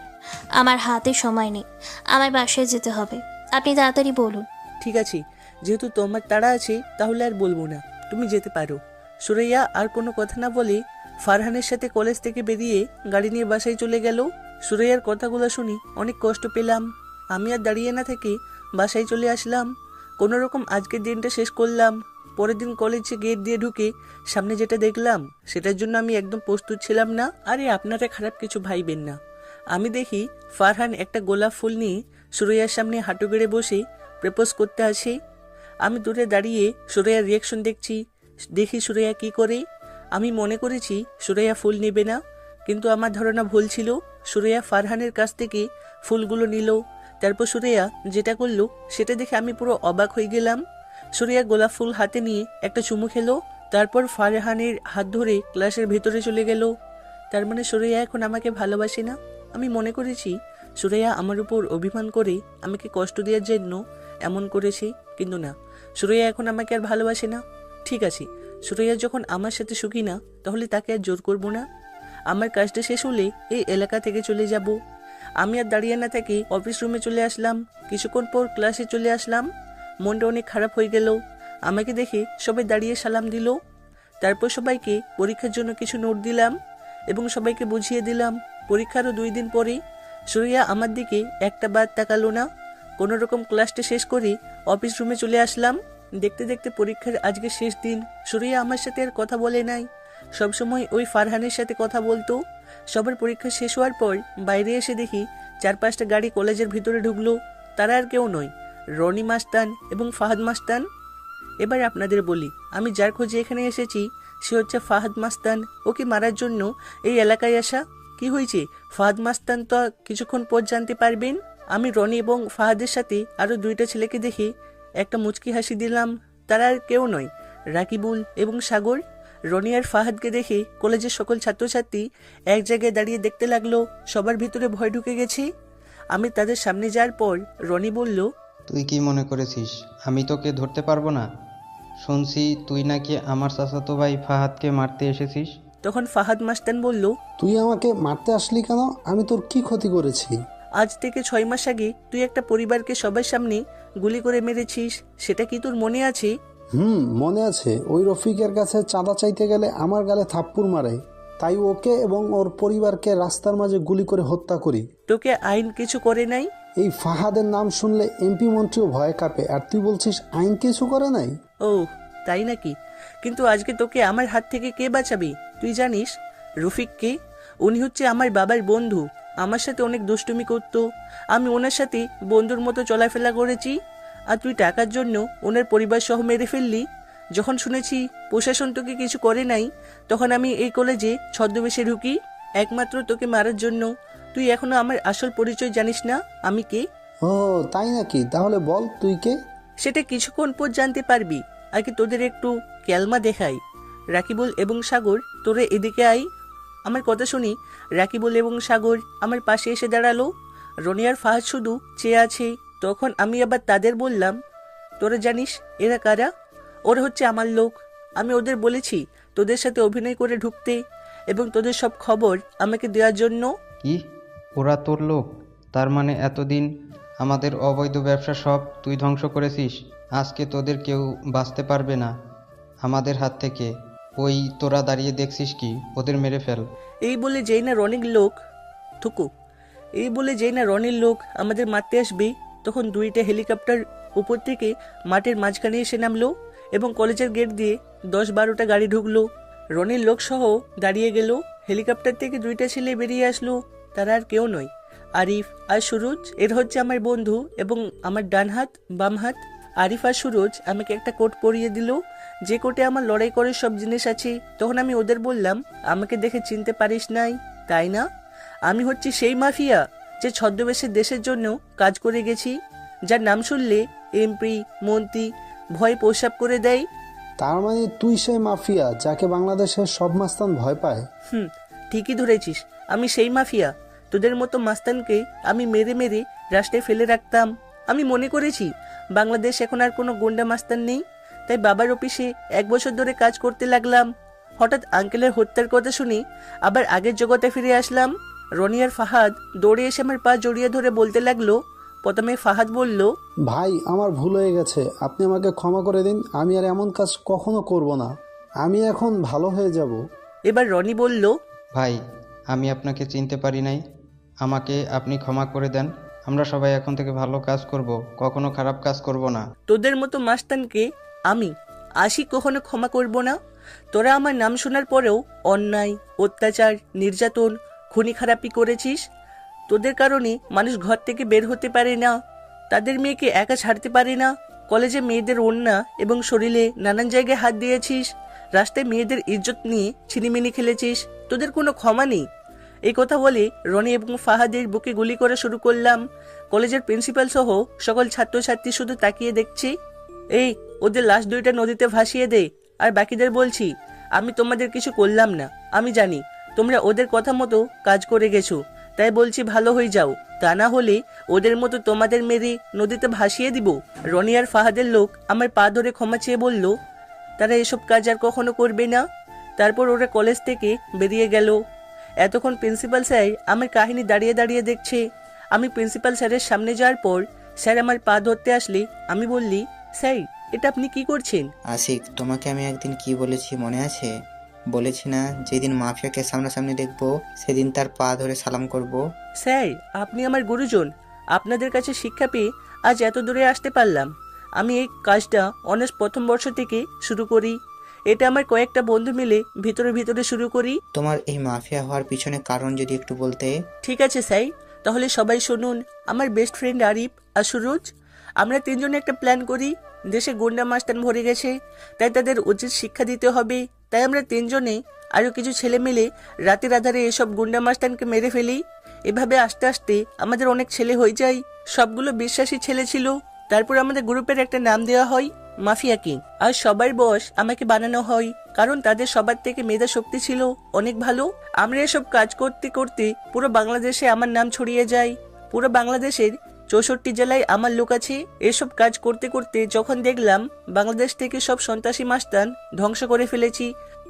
আমার হাতে সময় নেই, আমার বাসায় যেতে হবে, আপনি তাড়াতাড়ি বলুন। ঠিক আছে, যেহেতু তোমার তাড়া আছে তাহলে আর বলবো না, তুমি যেতে পারো। সুরাইয়া আর কোনো কথা না বলে ফারহানের সাথে কলেজ থেকে বেরিয়ে গাড়ি নিয়ে বাসায় চলে গেল। সুরাইয়ার কথাগুলো শুনি অনেক কষ্ট পেলাম। আমি আর দাঁড়িয়ে না থেকে বাসায় চলে আসলাম। কোনো রকম আজকের দিনটা শেষ করলাম। পরের দিন কলেজে গেট দিয়ে ঢুকে সামনে যেটা দেখলাম সেটার জন্য আমি একদম প্রস্তুত ছিলাম না। আরে আপনারা খারাপ কিছু ভাইবেন না। আমি দেখি ফারহান একটা গোলাপ ফুল নিয়ে সুরাইয়ার সামনে হাঁটু গেড়ে বসে প্রপোজ করতে আসে। আমি দূরে দাঁড়িয়ে সুরাইয়ার রিয়াকশন দেখি সুরাইয়া কি করে। আমি মনে করেছি সুরাইয়া ফুল নেবে না, কিন্তু আমার ধারণা ভুল ছিল। সুরাইয়া ফারহানের কাছ থেকে ফুলগুলো নিল। তারপর সুরাইয়া যেটা করলো সেটা দেখে আমি পুরো অবাক হয়ে গেলাম। সুরাইয়া গোলাপ ফুল হাতে নিয়ে একটা চুমু খেলো, তারপর ফারহানের হাত ধরে ক্লাসের ভেতরে চলে গেল। তার মানে সুরাইয়া এখন আমাকে ভালোবাসে না। আমি মনে করেছি সুরাইয়া আমার উপর অভিমান করে আমাকে কষ্ট দেওয়ার জন্য এমন করেছে, কিন্তু না, সুরাইয়া এখন আমাকে আর ভালোবাসে না। ঠিক আছে, সুরাইয়া যখন আমার সাথে সুখী না তাহলে তাকে আর জোর করবো না। আমার কাজটা শেষ হলে এই এলাকা থেকে চলে যাব। আমি আর দাঁড়িয়ে না থেকে অফিস রুমে চলে আসলাম। কিছুক্ষণ পর ক্লাসে চলে আসলাম। মনটা অনেক খারাপ হয়ে গেল। আমাকে দেখে সবাই দাঁড়িয়ে সালাম দিল। তারপর সবাইকে পরীক্ষার জন্য কিছু নোট দিলাম এবং সবাইকে বুঝিয়ে দিলাম। পরীক্ষারও 2 দিন পরে সুরাইয়া আমার দিকে একটা বার তাকালো না। কোনো রকম ক্লাসটা শেষ করে অফিস রুমে চলে আসলাম। দেখতে দেখতে পরীক্ষার আজকে শেষ দিন। সুরাইয়া আমার সাথে আর কথা বলে নাই, সবসময় ওই ফারহানের সাথে কথা বলতো। সবার পরীক্ষা শেষ হওয়ার পর বাইরে এসে দেখি 4-5টা গাড়ি কলেজের ভিতরে ঢুকলো। তারা আর কেউ নয়, রনি মাস্তান এবং ফাহাদ মাস্তান। এবার আপনাদের বলি, আমি যার খোঁজে এখানে এসেছি সে হচ্ছে ফাহাদ মাস্তান। ওকে মারার জন্য এই এলাকায় আসা। কি হয়েছে ফাহাদ মাস্তান তো কিছুক্ষণ পর জানতে পারবেন। আমি রনি এবং ফাহাদের সাথে আরও 2টা ছেলেকে দেখে একটা মুচকি হাসি দিলাম। তারা আর কেউ নয়, রাকিবুল এবং সাগর। রনি আর ফাহাদকে দেখে কলেজের সকল ছাত্রছাত্রী এক জায়গায় দাঁড়িয়ে দেখতে লাগলো। সবার ভিতরে ভয় ঢুকে গেছে। আমি তাদের সামনে যাওয়ার পর রনি বলল, তুই কি মনে করেছিস আমি তোকে ধরতে পারবো না? শুনছি তুই নাকি আমার চাচাতো ভাই ফাহাদকে মারতে এসেছিস। তখন ফাহাদ মাস্তান বলল, তুই আমাকে মারতে আসলি কেন? আমি তোর কি ক্ষতি করেছি? আজ থেকে 6 মাস আগে তুই একটা পরিবারকে সবার সামনে গুলি করে মেরেছিস, সেটা কি তোর মনে আছে? মনে আছে। ওই রফিকের কাছে চাঁদা চাইতে গেলে আমার গালে থাপ্পড় মারে, তাই ওকে এবং ওর পরিবারকে রাস্তার মাঝে গুলি করে হত্যা করি। তোকে আইন কিছু করে নাই? এই ফাহাদের নাম শুনলে এমপি মন্ত্রীও ভয় কাঁপে, আর তুই বলছিস আইন কিছু করে নাই? ও তাই নাকি? কিন্তু আজকে তোকে আমার হাত থেকে কে বাঁচাবে? তুই জানিস রফিককে? উনি হচ্ছে আমার বাবার বন্ধু। আমার সাথে অনেক দুষ্টুমি করতো। আমি ওনার সাথে বন্ধুর মতো চলাফেরা করেছি, আর তুই টাকার জন্য ওনার পরিবার সহ মেরে ফেললি। যখন শুনেছি প্রশাসন তোকে কিছু করে নাই, তখন আমি এই কলেজে ছদ্মবেশে ঢুকি একমাত্র তোকে মারার জন্য। তুই এখনো আমার আসল পরিচয় জানিস না আমি কে। ও তাই নাকি? তাহলে বল তুই কে? সেটা কিছুক্ষণ পর জানতে পারবি। আগে তোদের একটু ক্যালমা দেখাই। রাকিবুল এবং সাগর, তোরা এদিকে আই। আমার কথা শুনি রাকিবুল এবং সাগর আমার পাশে এসে দাঁড়ালো। রনি আর ফাহাদ শুধু চেয়ে আছে। তখন আমি আবার তাদের বললাম, তোরা জানিস এরা কারা? ওরা হচ্ছে আমার লোক। আমি ওদের বলেছি তোদের সাথে অভিনয় করে ঢুকতে এবং তোদের সব খবর আমাকে দেওয়ার জন্য। কি, ওরা তোর লোক? তার মানে এতদিন আমাদের অবৈধ ব্যবসা সব তুই ধ্বংস করেছিস। আজকে তোদের কেউ বাঁচতে পারবে না আমাদের হাত থেকে। ওই তোরা দাঁড়িয়ে দেখছিস কি? ওদের মেরে ফেল। এই বলে যেই না রনির লোক আমাদের মারতে আসবে, তখন 2টা হেলিকপ্টার উপর থেকে মাঠের মাঝখানে এসে নামলো এবং কলেজের গেট দিয়ে 10-12টা গাড়ি ঢুকলো। রনির লোক সহ দাঁড়িয়ে গেল। হেলিকপ্টার থেকে 2টা ছেলে বেরিয়ে আসলো। তারা আর কেউ নয়, আরিফ আর সুরজ। এর হচ্ছে আমার বন্ধু এবং আমার ডান হাত বাম হাত। আরিফ আর সুরজ আমাকে একটা কোট পরিয়ে দিল, যে কোটে আমার লড়াই করার সব জিনিস আছে। তখন আমি ওদের বললাম, আমাকে দেখে চিনতে পারিস নাই তাই না? আমি হচ্ছি সেই মাফিয়া যে ছদ্মবেশে দেশের জন্য কাজ করে গেছি, যার নাম শুনলে এমপি মন্ত্রী ভয় প্রস্রাব করে দেয়। তার মানে তুই সেই মাফিয়া যাকে বাংলাদেশের সব মাস্তান ভয় পায়? ঠিকই ধরেছিস, আমি সেই মাফিয়া। তোদের মতো মাস্তানকে আমি মেরে মেরে রাস্তায় ফেলে রাখতাম। আমি মনে করেছি বাংলাদেশ এখন আর কোনো গুন্ডা মাস্তান নেই, তাই বাবার অফিসে 1 বছর ধরে কাজ করতে লাগলাম। হঠাৎ আঙ্কেলের হত্যার কথা শুনি আবার আগের জগতে ফিরে আসলাম। রনি আর ফাহাদ দৌড়ে এসে আমার পা জড়িয়ে ধরে বলতে লাগলো। প্রথমে ফাহাদ বলল, ভাই আমার ভুল হয়ে গেছে, আপনি আমাকে ক্ষমা করে দিন, আমি আর এমন কাজ কখনো করব না, আমি এখন ভালো হয়ে যাব। এবার রনি বলল, ভাই আমি আপনাকে চিনতে পারি নাই, আমাকে আপনি ক্ষমা করে দেন। আমরা সবাই এখন থেকে ভালো কাজ করব, কখনো খারাপ কাজ করব না। তোদের মতো মাস্তানকে আমি আশিক কখনো ক্ষমা করব না। তোরা আমার নাম শোনার পরেও অন্যায়, অত্যাচার, নির্যাতন, খুনি খারাপি করেছিস। তোদের কারণে মানুষ ঘর থেকে বের হতে পারে না, তাদের মেয়েকে একা ছাড়তে পারে না। কলেজে মেয়েদের ওড়না এবং শরীরে নানান জায়গায় হাত দিয়েছিস, রাস্তায় মেয়েদের ইজ্জত নিয়ে ছিনিমিনি খেলেছিস। তোদের কোনো ক্ষমা নেই। এই কথা বলে রনি এবং ফাহাদের বুকে গুলি করা শুরু করলাম। কলেজের প্রিন্সিপাল সহ সকল ছাত্রছাত্রী শুধু তাকিয়ে দেখছি। এই ওদের লাশ 2টা নদীতে ভাসিয়ে দে। আর বাকিদের বলছি, আমি তোমাদের কিছু করলাম না। আমি জানি তোমরা ওদের কথা মতো কাজ করে গেছো, তাই বলছি ভালো হয়ে যাও, তা না হলে ওদের মতো তোমাদের মেরে নদীতে ভাসিয়ে দিব। রনি আর ফাহাদের লোক আমার পা ধরে ক্ষমা চেয়ে বলল তারা এসব কাজ আর কখনো করবে না। তারপর ওরা কলেজ থেকে বেরিয়ে গেল। এতক্ষণ প্রিন্সিপাল স্যার আমার কাহিনী দাঁড়িয়ে দাঁড়িয়ে দেখছে। আমি প্রিন্সিপাল স্যারের সামনে যাওয়ার পর স্যার আমার পা ধরতে আসলে আমি বললি, স্যার এটা আপনি কি করছেন? আশিক, তোমাকে আমি একদিন কি বলেছি মনে আছে? বলেছি না, যেদিন মাফিয়াকে সামনাসামনি দেখবো সেদিন তার পা ধরে সালাম করব। স্যার আপনি আমার গুরুজন, আপনাদের কাছে শিক্ষা পেয়ে আজ এত দূরে আসতে পারলাম। আমি এই কাজটা অনার্স প্রথম বর্ষ থেকে শুরু করি। এটা আমার কয়েকটা বন্ধু মিলে ভিতরে ভিতরে শুরু করি। তোমার এই মাফিয়া হওয়ার পিছনে কারণ যদি একটু বলতে। ঠিক আছে স্যার, তাহলে সবাই শুনুন। আমার বেস্ট ফ্রেন্ড আরিফ আর সুরজ, আমরা 3 জনে একটা প্ল্যান করি। দেশে গুন্ডা মাস্তান ভরে গেছে, তাই তাদের উচিত শিক্ষা দিতে হবে। তাই আমরা 3 জনে আরও কিছু ছেলে মিলে রাতের আধারে এসব গুন্ডা মাস্তানকে মেরে ফেলি। এভাবে আস্তে আস্তে আমাদের অনেক ছেলে হয়ে যায়। সবগুলো বিশ্বাসী ছেলে ছিল। তারপর আমাদের গ্রুপের একটা নাম দেওয়া হয় মাফিয়া কিং। আর সবার বস আমাকে বানানো হয়, কারণ তাদের সবার থেকে মেধা শক্তি ছিল অনেক ভালো। আমরা এসব কাজ করতে করতে পুরো বাংলাদেশে আমার নাম ছড়িয়ে যায়। পুরো বাংলাদেশের 64 জেলায় আমার লোক আছে। এসব কাজ করতে করতে যখন দেখলাম বাংলাদেশ থেকে সব সন্ত্রাসী মাস্তান ধ্বংস করে ফেলেছি,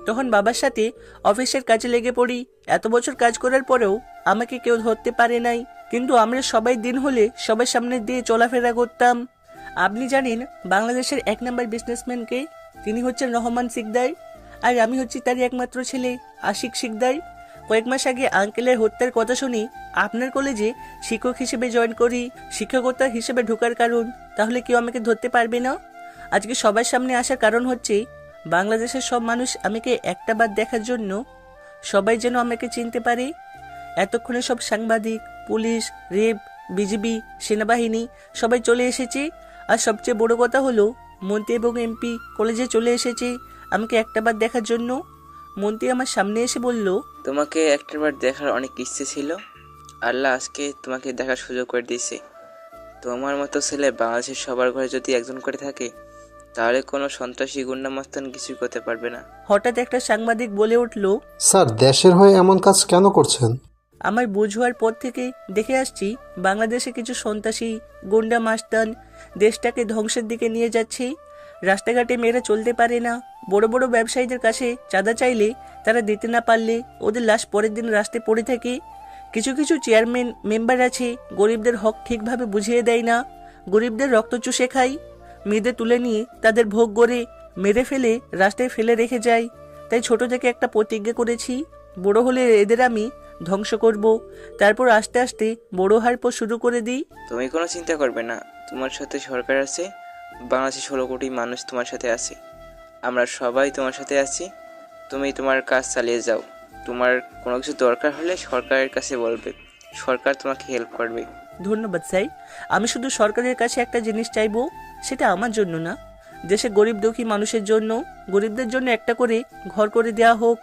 তখন বাবার সাথে অফিসের কাজে লেগে পড়ি। এত বছর কাজ করার পরেও আমাকে কেউ ধরতে পারে নাই, কিন্তু আমরা সবাই দিন হলে সবার সামনে দিয়ে চলাফেরা করতাম। আপনি জানেন বাংলাদেশের 1 নম্বর বিজনেসম্যানকে? তিনি হচ্ছেন রহমান সিকদার, আর আমি হচ্ছি তারই একমাত্র ছেলে আশিক সিকদার। কয়েক মাস আগে আঙ্কেলের হত্যার কথা শুনি আপনার কলেজে শিক্ষক হিসেবে জয়েন করি। শিক্ষকতা হিসেবে ঢোকার কারণ, তাহলে কেউ আমাকে ধরতে পারবে না। আজকে সবার সামনে আসার কারণ হচ্ছে বাংলাদেশের সব মানুষ আমাকে একটা বার দেখার জন্য, সবাই যেন আমাকে চিনতে পারে। এতক্ষণে সব সাংবাদিক, পুলিশ, রেব, বিজিবি, সেনাবাহিনী সবাই চলে এসেছে। আর সবচেয়ে বড় কথা হলো মন্ত্রী এবং এমপি কলেজে চলে এসেছে আমাকে একটাবার দেখার জন্য। মন্ত্রী আমার সামনে এসে বলল, তোমাকে একটাবার দেখার অনেক ইচ্ছে ছিল, আল্লাহ আজকে তোমাকে দেখার সুযোগ করে দিয়েছে। তোমার মতো ছেলে বাংলাদেশের সবার ঘরে যদি একজন করে থাকে, তাহলে কোনো সন্ত্রাসী গুন্ডা মাস্তান কিছুই করতে পারবে না। হঠাৎ একটা সাংবাদিক বলে উঠল, স্যার দেশের হয়ে এমন কাজ কেন করছেন? আমার বুঝ হওয়ার পর থেকে দেখে আসছি বাংলাদেশে কিছু সন্ত্রাসী গুন্ডা মাস্তান দেশটাকে ধ্বংসের দিকে নিয়ে যাচ্ছে। রাস্তাঘাটে মেয়েরা চলতে পারে না। বড় বড় ব্যবসায়ীদের কাছে চাঁদা চাইলে তারা দিতে না পারলে ওদের লাশ পরের দিন রাস্তায় পড়ে থাকে। কিছু কিছু চেয়ারম্যান মেম্বার আছে গরিবদের হক ঠিকভাবে বুঝিয়ে দেয় না, গরিবদের রক্ত চুষে খায়। মেয়েদের তুলে নিয়ে তাদের ভোগ করে মেরে ফেলে রাস্তায় ফেলে রেখে যায়। তাই ছোট থেকে একটা প্রতিজ্ঞা করেছি, বড় হলে এদের আমি ধ্বংস করব। তারপর আস্তে আস্তে বড় হওয়ার পর শুরু করে দিই। তুমি কোনো চিন্তা করবে না, তোমার সাথে সরকার আছে, বাংলাদেশে 16 কোটি মানুষ তোমার সাথে আছে। আমরা সবাই তোমার সাথে আছি। তুমি তোমার কাজ চালিয়ে যাও। তোমার কোনো কিছু দরকার হলে সরকারের কাছে বলবে, সরকার তোমাকে হেল্প করবে। ধন্যবাদ স্যার। আমি শুধু সরকারের কাছে একটা জিনিস চাইবো, সেটা আমার জন্য না, দেশে গরিব দুঃখী মানুষের জন্য। গরিবদের জন্য একটা করে ঘর করে দেওয়া হোক,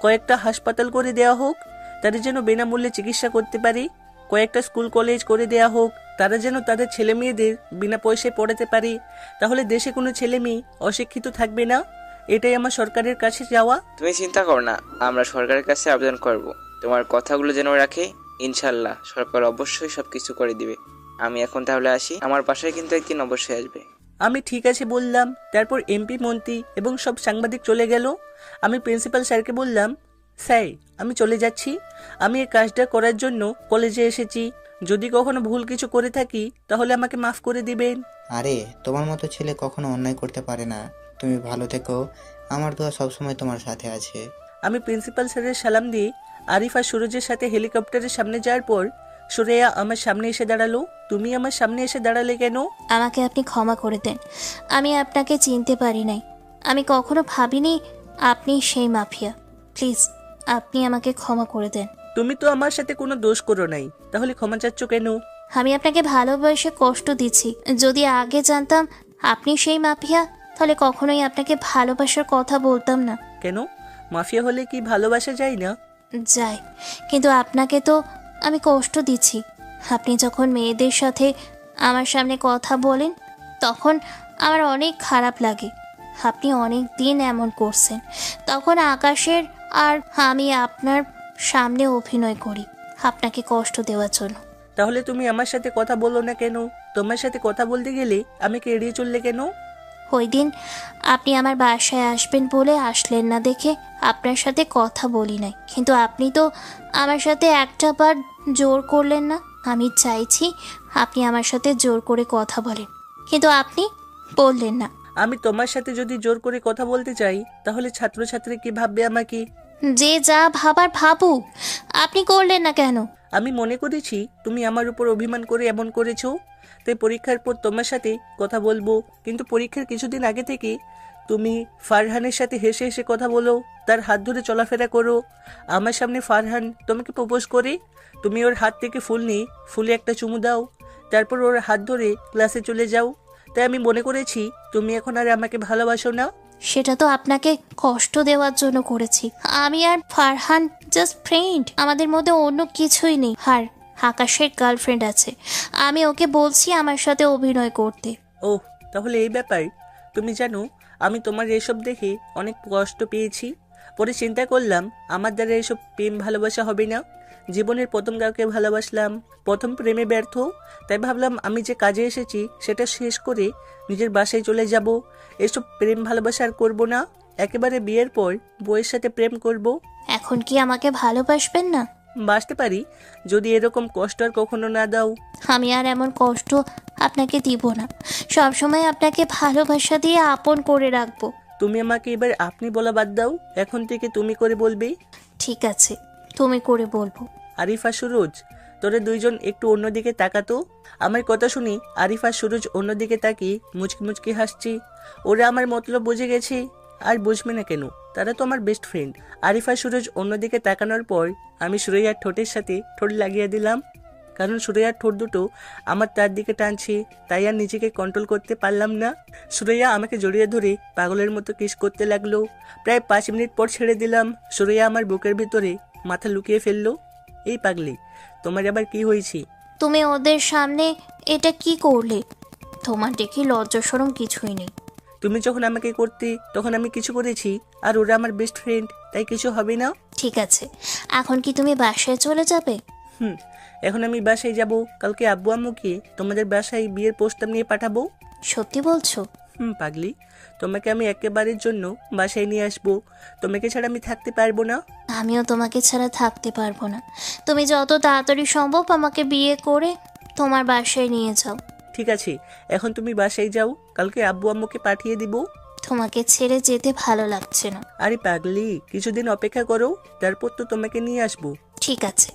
কয়েকটা হাসপাতাল করে দেওয়া হোক, তারা যেন বিনামূল্যে চিকিৎসা করতে পারে, কয়েকটা স্কুল কলেজ করে দেওয়া হোক, তারা যেন তাদের ছেলে মেয়েদের বিনা পয়সায় পড়াতে পারে। তাহলে দেশে কোনো ছেলে মেয়ে অশিক্ষিত থাকবে না। এটাই আমার সরকারের কাছে যাওয়া। তুমি চিন্তা করো না, আমরা সরকারের কাছে আবেদন করব। তোমার কথাগুলো যেন রাখে। ইনশাল্লাহ সরকার অবশ্যই সব কিছু করে দিবে। আমি এখন তাহলে আসি, আমার বাসায় কিন্তু একদিন অবশ্যই আসবে। আমি ঠিক আছে বললাম। তারপর এমপি, মন্ত্রী এবং সব সাংবাদিক চলে গেল। আমি প্রিন্সিপাল স্যারকে বললাম, স্যার আমি চলে যাচ্ছি। আমি এই কাজটা করার জন্য কলেজে এসেছি। যদি কখনো ভুল কিছু করে থাকি তাহলে আমাকে মাফ করে দিবেন। আরে তোমার মতো ছেলে কখনো অন্যায় করতে পারে না। তুমি ভালো থেকো, আমার দোয়া সবসময় তোমার সাথে আছে। আমি প্রিন্সিপাল স্যারের সালাম দিয়ে আরিফ আর সুরজের সাথে হেলিকপ্টারের সামনে যাওয়ার পর সুরাইয়া আমার সামনে এসে দাঁড়ালো। তুমি আমার সামনে এসে দাঁড়ালে কেন? আমাকে আপনি ক্ষমা করে দেন, আমি আপনাকে চিনতে পারি নাই। আমি কখনো ভাবিনি আপনি সেই মাফিয়া। প্লিজ আপনি আমাকে ক্ষমা করে দেন। তুমি তো আমার সাথে কোনো দোষ করো নাই, তাহলে ক্ষমা চাচ্ছ কেন? আমি আপনাকে ভালোবেসে কষ্ট দিচ্ছি। যদি আগে জানতাম আপনি সেই মাফিয়া, তাহলে কখনোই আপনাকে ভালোবাসার কথা বলতাম না। কেন? মাফিয়া হলে কি ভালোবাসা যায় না? যাই, কিন্তু আপনাকে তো আমি কষ্ট দিচ্ছি। আপনি যখন মেয়েদের সাথে আমার সামনে কথা বলেন তখন আমার অনেক খারাপ লাগে। আপনি অনেক দিন এমন করছেন, তখন আকাশের আর আমি আপনার সামনে অভিনয় করি আপনাকে কষ্ট দেওয়ার জন্য। তাহলে তুমি আমার সাথে কথা বলো না কেন? তোমার সাথে কথা বলতে গেলে আমাকে এড়িয়ে চললে কেন? ওই দিন আপনি আমার বাসায় আসবেন বলে আসলেন না দেখে আপনার সাথে কথা বলি নাই, কিন্তু আপনি তো আমার সাথে একটা বার জোর করলেন না। আমি চাইছি আপনি আমার সাথে জোর করে কথা বলেন, কিন্তু আপনি বললেন না। আমি তোমার সাথে যদি জোর করে কথা বলতে চাই তাহলে ছাত্রছাত্রী কি ভাববে আমাকে? যে যা ভাবার ভাবুক, আপনি করলেন না কেন? আমি মনে করেছি তুমি আমার উপর অভিমান করে এমন করেছো, তাই পরীক্ষার পর তোমার সাথে কথা বলবো। কিন্তু পরীক্ষার কিছুদিন আগে থেকে তুমি ফারহানের সাথে হেসে হেসে কথা বলো, তার হাত ধরে চলাফেরা করো। আমার সামনে ফারহান তোমাকে প্রপোজ করে, তুমি ওর হাত থেকে ফুল নিয়ে ফুলে একটা চুমু দাও, তারপর ওর হাত ধরে ক্লাসে চলে যাও। তাই আমি মনে করেছি তুমি এখন আর আমাকে ভালোবাসো না। সেটা তো আপনাকে কষ্ট দেওয়ার জন্য করেছি। আমি আর ফারহান জাস্ট ফ্রেন্ড, আমাদের মধ্যে অন্য কিছুই নেই। আর আকাশের গার্লফ্রেন্ড আছে, আমি ওকে বলছি আমার সাথে অভিনয় করতে। ও তাহলে এই ব্যাপার। তুমি জানো আমি তোমার এসব দেখে অনেক কষ্ট পেয়েছি। পরে চিন্তা করলাম আমার দ্বারা এসব প্রেম ভালোবাসা হবে না। জীবনের প্রথম কাউকে ভালোবাসলাম, প্রথম প্রেমে ব্যর্থ। তাই ভাবলাম আমি যে কাজে এসেছি সেটা শেষ করে নিজের বাসায় চলে যাব। এসব প্রেম ভালোবাসা আর করবো না। একেবারে বিয়ের পর বউয়ের সাথে প্রেম করব। এখন কি আমাকে ভালোবাসবেন না? বাসতে পারি যদি এরকম কষ্ট আর কখনো না দাও। আমি আর এমন কষ্ট আপনাকে দিব না। সবসময় আপনাকে ভালোবাসা দিয়ে আপন করে রাখবো। তুমি আমাকে এবার আপনি বলা বাদ দাও, এখন থেকে তুমি করে বলবে। ঠিক আছে, তুমি করে বলবো। আরিফা, সুরজ, তোরা দুইজন একটু অন্যদিকে তাকাতো। আমার কথা শুনি আরিফ আর সুরজ অন্যদিকে তাকিয়ে মুচকি মুচকি হাসছি। ওরা আমার মতলব বুঝে গেছে। আর বুঝবে না কেন, তারা তো আমার বেস্ট ফ্রেন্ড। আরিফ আর সুরজ অন্যদিকে তাকানোর পর আমি সুরাইয়ার ঠোঁটের সাথে ঠোঁট লাগিয়ে দিলাম, কারণ সুরাইয়ার ঠোঁট দুটো আমার তার দিকে টানছে। তাই আর নিজেকে কন্ট্রোল করতে পারলাম না। সুরাইয়া আমাকে জড়িয়ে ধরে পাগলের মতো কিস করতে লাগলো। প্রায় 5 মিনিট পর ছেড়ে দিলাম। সুরাইয়া আমার বুকের ভিতরে মাথা লুকিয়ে ফেললো। এই পাগলি, তোমার আবার কি হয়েছে? তুমি ওদের সামনে এটা কি করলে? তোমার দেখি লজ্জা শরম কিছুই নেই। তুমি যখন আমাকে করতে তখন আমি কিছু করেছি, আর ওরা আমার বেস্ট ফ্রেন্ড, তাই কিছু হবে না। ঠিক আছে, এখন কি তুমি বাসায় চলে যাবে? এখন আমি বাসায় যাব। কালকে আব্বু আম্মুকে তোমাদের বাসায় বিয়ের প্রস্তাব নিয়ে পাঠাবো। সত্যি বলছো? পাগলি, তোমাকে আমি একেবারের জন্য বাসায় নিয়ে আসবো। তোমাকে ছাড়া আমি থাকতে পারবো না। আমিও তোমাকে ছাড়া থাকতে পারবো না। তুমি যত তাড়াতাড়ি সম্ভব আমাকে বিয়ে করে তোমার বাসায় নিয়ে যাও। ঠিক আছে, এখন তুমি বাসায় যাও, কালকে আব্বু আম্মুকে পাঠিয়ে দিব। তোমাকে ছেড়ে যেতে ভালো লাগছে না। আরে পাগলি, কিছুদিন অপেক্ষা করো, তারপর তো তোমাকে নিয়ে আসবো। ঠিক আছে,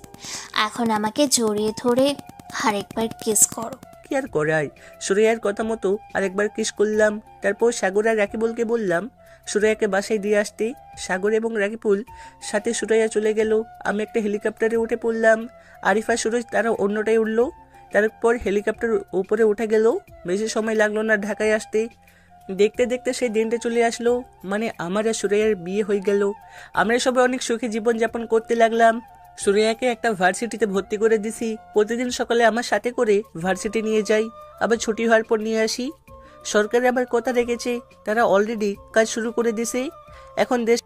এখন আমাকে জড়িয়ে ধরে আরেকবার কিস করো। কি আর করার, সুরাইয়ার কথা মতো আরেকবার কিস করলাম। তারপর সাগর আর রাকিবুলকে বললাম সুরাইয়াকে বাসায় দিয়ে আসতে সাগর এবং রাকিবুল সাথে সুরাইয়া চলে গেল। আমি একটা হেলিকপ্টারে উঠে পড়লাম। আরিফা সুরজ তারা অন্যটাই উঠলো। তারপর হেলিকপ্টার উপরে উঠে গেল। বেশি সময় লাগলো না ঢাকায় আসতে। দেখতে দেখতে সেই দিনটা চলে আসলো, মানে আমার আর সুরাইয়ার বিয়ে হয়ে গেল। আমরা সবাই অনেক সুখী জীবনযাপন করতে লাগলাম। সুরাইয়াকে একটা ভার্সিটিতে ভর্তি করে দিছি। প্রতিদিন সকালে আমার সাথে করে ভার্সিটি নিয়ে যাই, আবার ছুটি হওয়ার পর নিয়ে আসি। সরকার আবার কথা রেখেছে, তারা অলরেডি কাজ শুরু করে দিছে। এখন দেশ